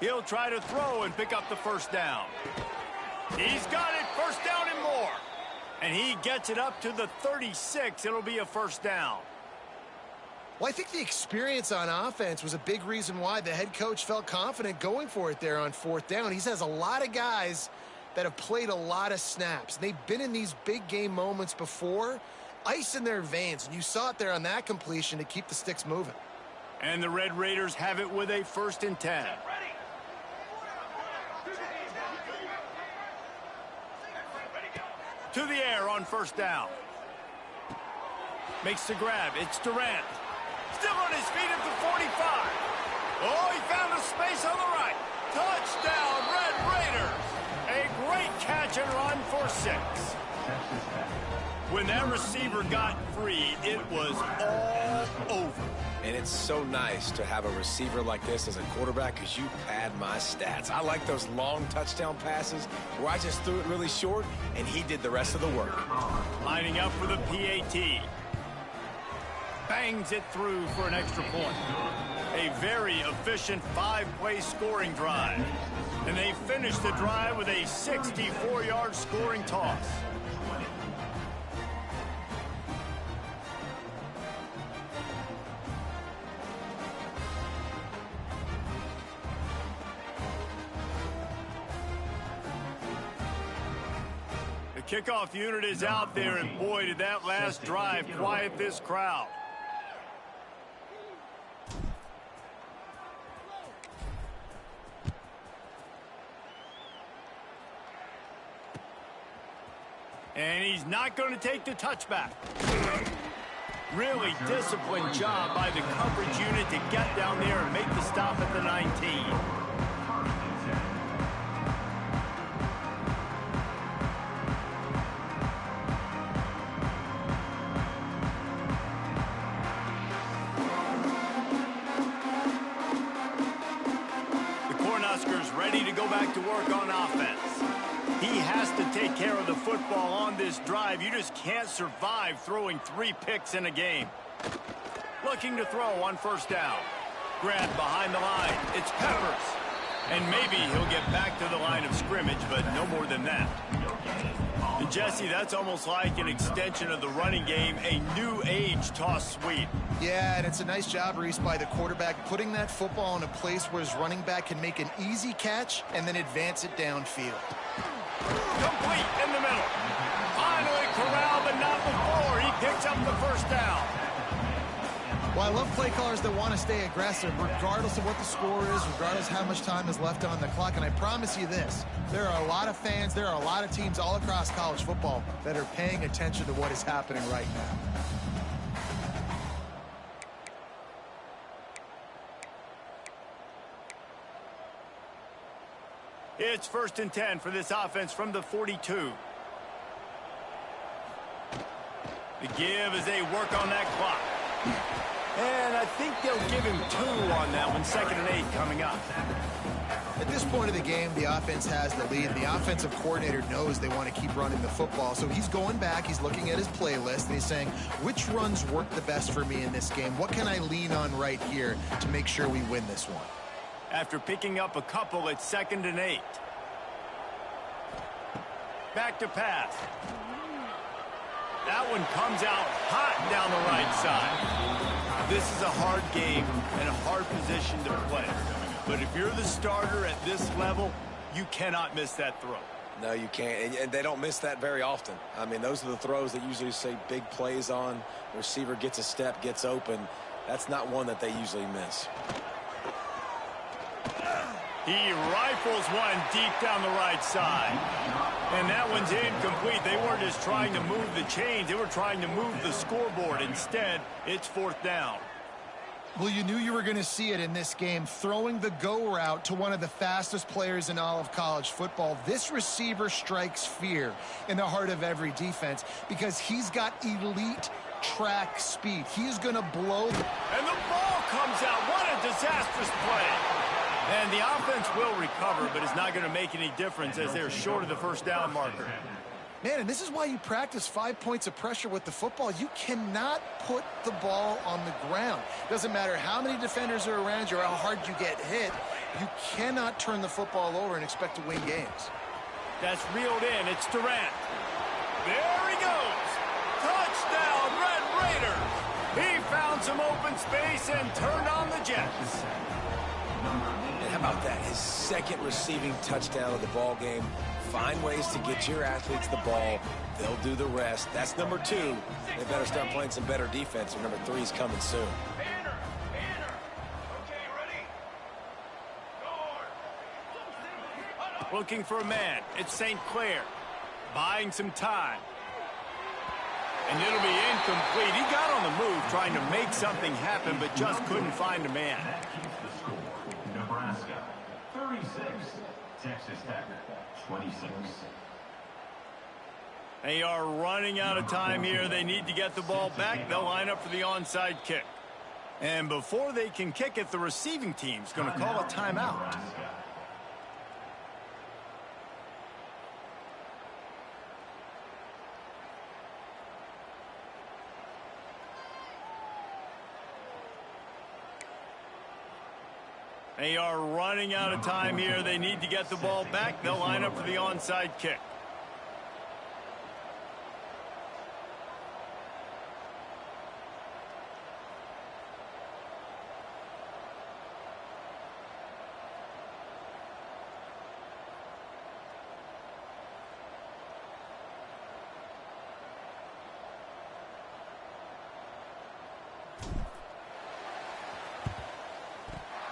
[SPEAKER 2] He'll try to throw and pick up the 1st down. He's got it, 1st down and more. And he gets it up to the 36. It'll be a 1st down.
[SPEAKER 4] Well, I think the experience on offense was a big reason why the head coach felt confident going for it there on 4th down. He has a lot of guys that have played a lot of snaps. They've been in these big game moments before, ice in their veins, and you saw it there on that completion to keep the sticks moving.
[SPEAKER 2] And the Red Raiders have it with a 1st and 10. To the air on 1st down. Makes the grab. It's Durant. Still on his feet at the 45. Oh, he found a space on the right. Touchdown, Red Raiders. A great catch and run for 6. When that receiver got free, it was all over.
[SPEAKER 3] And it's so nice to have a receiver like this as a quarterback because you pad my stats. I like those long touchdown passes where I just threw it really short and he did the rest of the work.
[SPEAKER 2] Lining up for the PAT. Bangs it through for an extra point. A very efficient 5-play scoring drive. And they finish the drive with a 64-yard scoring toss. The kickoff unit is out there, and boy, did that last drive quiet this crowd. And he's not going to take the touchback. Really disciplined job by the coverage unit to get down there and make the stop at the 19. The Cornhuskers ready to go back to work on offense. He has to take care of the football on this drive. You just can't survive throwing 3 picks in a game. Looking to throw on 1st down. Grab behind the line. It's Peppers. And maybe he'll get back to the line of scrimmage, but no more than that. And Jesse, that's almost like an extension of the running game, a new age toss sweep.
[SPEAKER 4] Yeah, and it's a nice job, Reese, by the quarterback, putting that football in a place where his running back can make an easy catch and then advance it downfield.
[SPEAKER 2] Complete in the middle. Finally corralled, but not before. He picks up the 1st down.
[SPEAKER 4] Well, I love play callers that want to stay aggressive, regardless of what the score is, regardless how much time is left on the clock. And I promise you this, there are a lot of fans, there are a lot of teams all across college football that are paying attention to what is happening right now.
[SPEAKER 2] It's 1st and 10 for this offense from the 42. The give as they work on that clock. And I think they'll give him 2 on that one. 2nd and 8 coming up.
[SPEAKER 4] At this point of the game, the offense has the lead. The offensive coordinator knows they want to keep running the football. So he's going back, he's looking at his playlist, and he's saying, which runs work the best for me in this game? What can I lean on right here to make sure we win this one?
[SPEAKER 2] After picking up a couple, it's 2nd and 8. Back to pass. That one comes out hot down the right side. This is a hard game and a hard position to play. But if you're the starter at this level, you cannot miss that throw.
[SPEAKER 3] No, you can't. And they don't miss that very often. I mean, those are the throws that usually say big plays on. The receiver gets a step, gets open. That's not one that they usually miss.
[SPEAKER 2] He rifles one deep down the right side. And that one's incomplete. They weren't just trying to move the chains. They were trying to move the scoreboard. Instead, it's 4th down.
[SPEAKER 4] Well, you knew you were going to see it in this game, throwing the go route to one of the fastest players in all of college football. This receiver strikes fear in the heart of every defense because he's got elite track speed. He is going to blow.
[SPEAKER 2] And the ball comes out. What a disastrous play. And the offense will recover, but it's not going to make any difference as they're short of the 1st down marker.
[SPEAKER 4] Man, and this is why you practice 5 points of pressure with the football. You cannot put the ball on the ground. Doesn't matter how many defenders are around you or how hard you get hit. You cannot turn the football over and expect to win games.
[SPEAKER 2] That's reeled in. It's Durant. There he goes. Touchdown, Red Raiders. He found some open space and turned on the Jets.
[SPEAKER 3] And how about that? His second receiving touchdown of the ball game. Find ways to get your athletes the ball. They'll do the rest. That's number 2. They better start playing some better defense, or number 3 is coming soon.
[SPEAKER 2] Looking for a man. It's St. Clair. Buying some time. And it'll be incomplete. He got on the move trying to make something happen, but just couldn't find a man.
[SPEAKER 6] That keeps the score. Nebraska 36, Texas Tech 26.
[SPEAKER 2] They are running out of time here. They need to get the ball back. They'll line up for the onside kick. And before they can kick it, the receiving team's going to call a timeout. They are running out of time here. They need to get the ball back. They'll line up for the onside kick.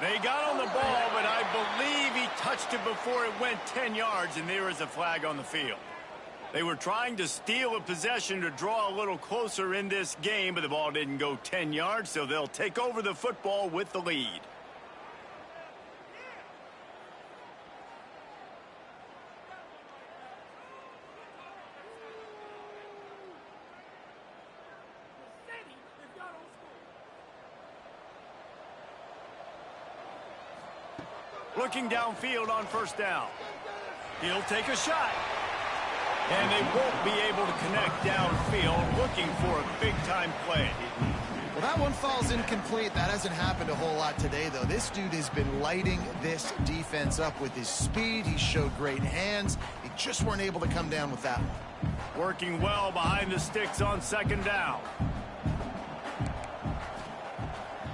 [SPEAKER 2] They got on the ball, but I believe he touched it before it went 10 yards, and there is a flag on the field. They were trying to steal a possession to draw a little closer in this game, but the ball didn't go 10 yards, so they'll take over the football with the lead. Looking downfield on first down. He'll take a shot. And they won't be able to connect downfield, looking for a big-time play.
[SPEAKER 4] Well, that one falls incomplete. That hasn't happened a whole lot today, though. This dude has been lighting this defense up with his speed. He showed great hands. They just weren't able to come down with that one.
[SPEAKER 2] Working well behind the sticks on second down.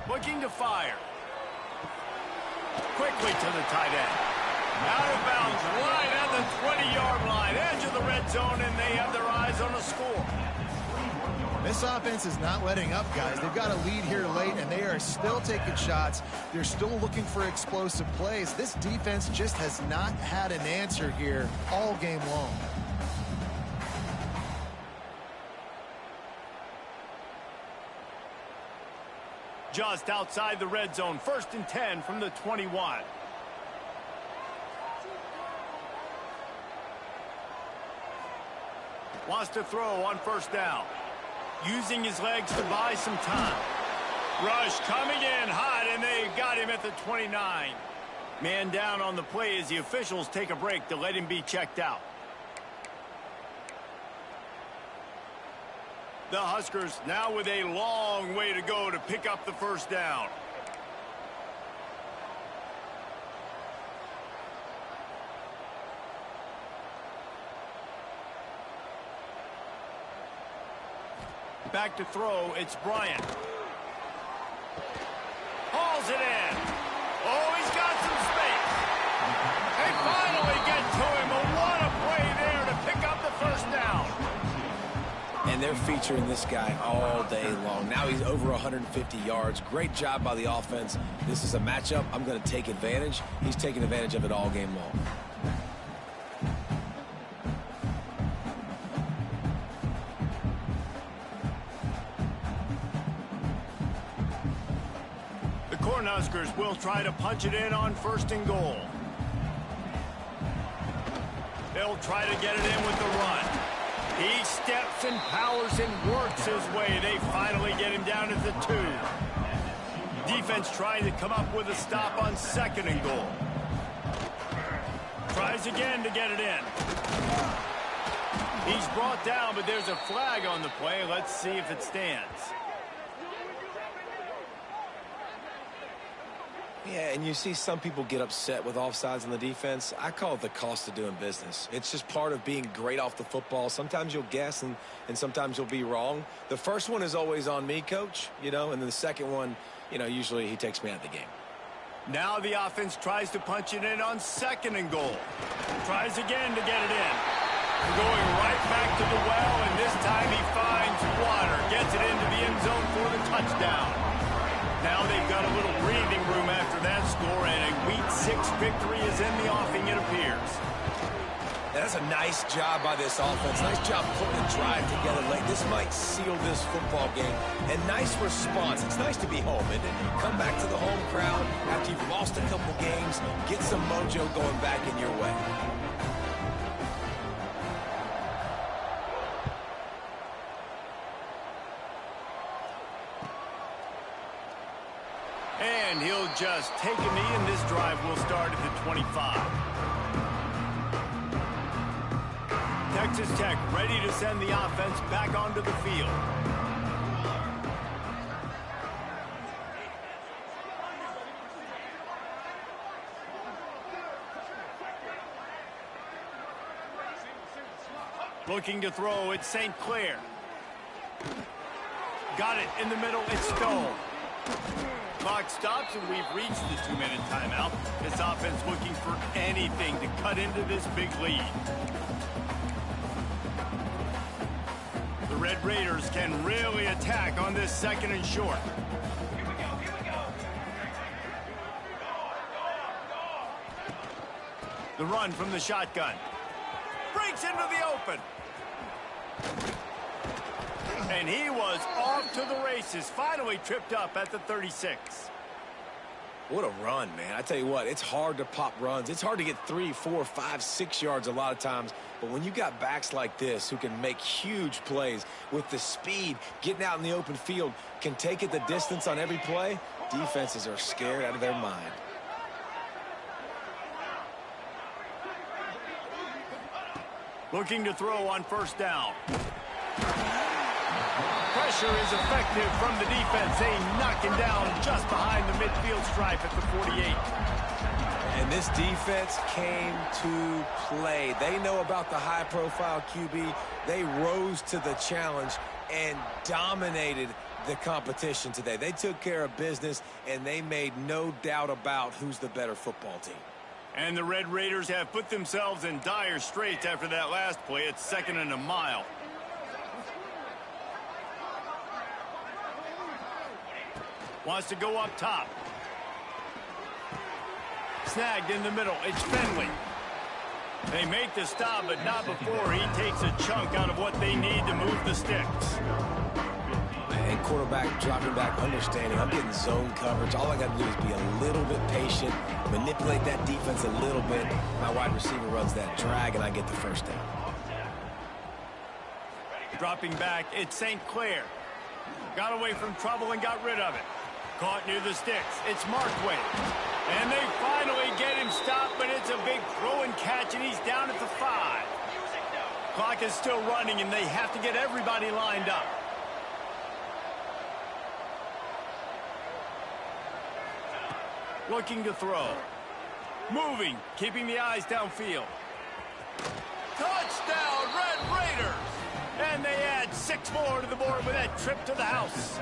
[SPEAKER 2] Looking to fire. Quickly to the tight end. Out of bounds, right at the 20-yard line, edge of the red zone, and they have their eyes on a score.
[SPEAKER 4] This offense is not letting up, guys. They've got a lead here late, and they are still taking shots. They're still looking for explosive plays. This defense just has not had an answer here all game long.
[SPEAKER 2] Just outside the red zone, 1st and 10 from the 21. Wants to throw on first down. Using his legs to buy some time. Rush coming in hot, and they got him at the 29. Man down on the play as the officials take a break to let him be checked out. The Huskers now with a long way to go to pick up the first down. Back to throw, it's Bryant. Hauls it in. Oh, he's got some space. They finally get to him, but what a play there to pick up the first down.
[SPEAKER 3] And they're featuring this guy all day long. Now he's over 150 yards. Great job by the offense. This is a matchup I'm going to take advantage. He's taking advantage of it all game long.
[SPEAKER 2] The Cornhuskers will try to punch it in on 1st and goal. They'll try to get it in with the run. He steps and powers and works his way. They finally get him down at the 2. Defense trying to come up with a stop on 2nd and goal. Tries again to get it in. He's brought down, but there's a flag on the play. Let's see if it stands.
[SPEAKER 3] Yeah, and you see some people get upset with offsides on the defense. I call it the cost of doing business. It's just part of being great off the football. Sometimes you'll guess and sometimes you'll be wrong. The first one is always on me, Coach, and then the second one, usually he takes me out of the game.
[SPEAKER 2] Now the offense tries to punch it in on 2nd and goal. Tries again to get it in. Going right back to the well, and this time he finds water. Gets it into the end zone for the touchdown. Now they've got a little breathing room after that score, and a Week 6 victory is in the offing, it appears.
[SPEAKER 3] That's a nice job by this offense. Nice job putting the drive together late. This might seal this football game. And nice response. It's nice to be home, isn't it? Come back to the home crowd after you've lost a couple games. Get some mojo going back in your way.
[SPEAKER 2] And he'll just take a knee, and this drive will start at the 25. Texas Tech ready to send the offense back onto the field. Looking to throw, it's St. Clair. Got it in the middle, it's Stone. Clock stops, and we've reached the 2-minute timeout. This offense looking for anything to cut into this big lead. The Red Raiders can really attack on this 2nd and short. The run from the shotgun. Breaks into the open. And he was off to the races. Finally tripped up at the 36.
[SPEAKER 3] What a run, man. I tell you what, it's hard to pop runs. It's hard to get 3, 4, 5, 6 yards a lot of times. But when you got backs like this who can make huge plays with the speed, getting out in the open field, can take it the distance on every play, defenses are scared out of their mind.
[SPEAKER 2] Looking to throw on 1st down. Pressure is effective from the defense. They knock him down just behind the midfield stripe at the 48.
[SPEAKER 3] And this defense came to play. They know about the high-profile QB. They rose to the challenge and dominated the competition today. They took care of business, and they made no doubt about who's the better football team.
[SPEAKER 2] And the Red Raiders have put themselves in dire straits after that last play. It's 2nd and a mile. Wants to go up top. Snagged in the middle. It's Finley. They make the stop, but not before he takes a chunk out of what they need to move the sticks.
[SPEAKER 3] And quarterback dropping back, understanding I'm getting zone coverage. All I got to do is be a little bit patient, manipulate that defense a little bit. My wide receiver runs that drag, and I get the 1st down.
[SPEAKER 2] Dropping back, it's St. Clair. Got away from trouble and got rid of it. Caught near the sticks. It's Markway. And they finally get him stopped, but it's a big throw and catch, and he's down at the 5. Clock is still running, and they have to get everybody lined up. Looking to throw. Moving, keeping the eyes downfield. Touchdown, Red Raiders! And they add 6 more to the board with that trip to the house.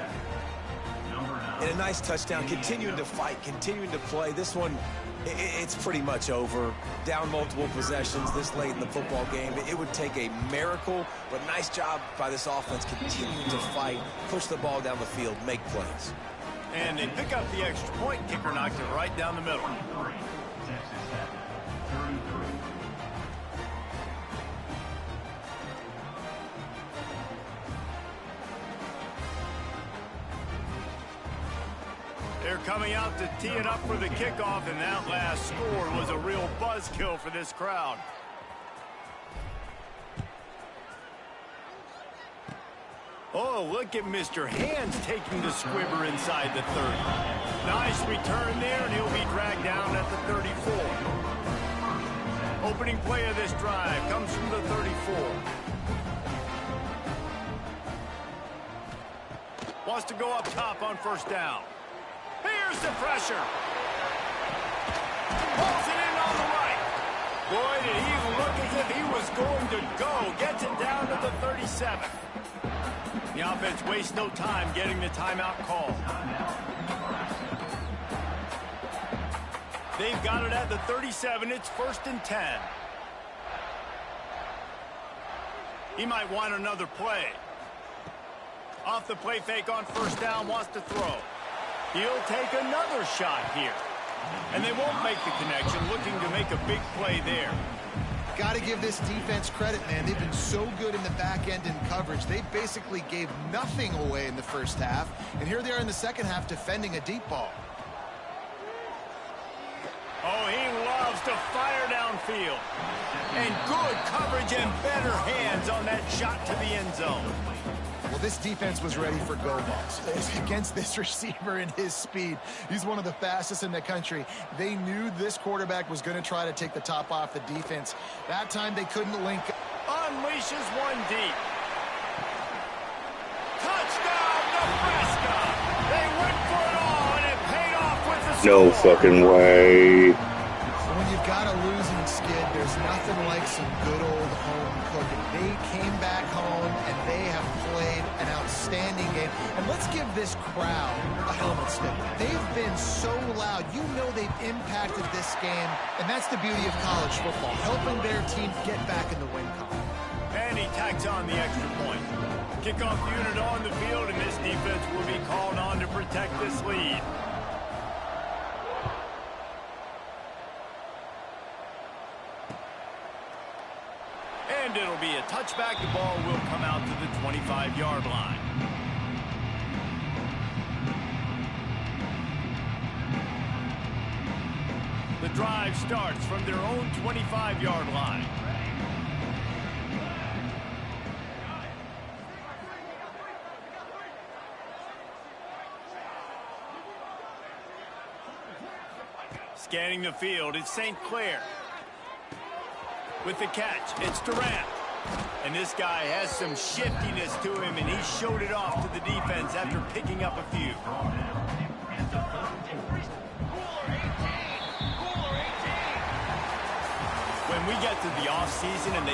[SPEAKER 3] And a nice touchdown, continuing to fight, continuing to play. This one, it's pretty much over. Down multiple possessions this late in the football game. It would take a miracle, but nice job by this offense continuing to fight, push the ball down the field, make plays.
[SPEAKER 2] And they pick up the extra point. Kicker knocked it right down the middle.
[SPEAKER 6] Texas Tech, 33.
[SPEAKER 2] They're coming out to tee it up for the kickoff, and that last score was a real buzzkill for this crowd. Oh, look at Mr. Hands taking the squibber inside the 30. Nice return there, and he'll be dragged down at the 34. Opening play of this drive comes from the 34. Wants to go up top on 1st down. Here's the pressure. Boy, did he look as if he was going to go. Gets it down to the 37. The offense wastes no time getting the timeout call. They've got it at the 37. It's 1st and 10. He might want another play. Off the play fake on 1st down, wants to throw. He'll take another shot here. And they won't make the connection, looking to make a big play there.
[SPEAKER 4] Got to give this defense credit, man. They've been so good in the back end in coverage. They basically gave nothing away in the first half. And here they are in the second half defending a deep ball.
[SPEAKER 2] Oh, he loves to fire downfield. And good coverage and better hands on that shot to the end zone.
[SPEAKER 4] Well, this defense was ready for go balls. Against this receiver and his speed, he's one of the fastest in the country. They knew this quarterback was going to try to take the top off the defense. That time they couldn't link.
[SPEAKER 2] Unleashes one deep. Touchdown, Nebraska! They went for it all, and it paid off with the
[SPEAKER 1] No
[SPEAKER 2] score.
[SPEAKER 1] fucking way.
[SPEAKER 4] When you've got a losing skid, there's nothing like some good old home cooking. They came back home, and they have played an outstanding game. And let's give this crowd a helmet stick. They've been so loud. You know they've impacted this game, and that's the beauty of college football, helping their team get back in the win column.
[SPEAKER 2] And he tacks on the extra point. Kickoff unit on the field, and this defense will be called on to protect this lead. And it'll be a touchback. The ball will come out to the 25-yard line. The drive starts from their own 25-yard line. Scanning the field, it's St. Clair. With the catch, it's Durant. And this guy has some shiftiness to him, and he showed it off to the defense after picking up a few. When we get to the offseason and they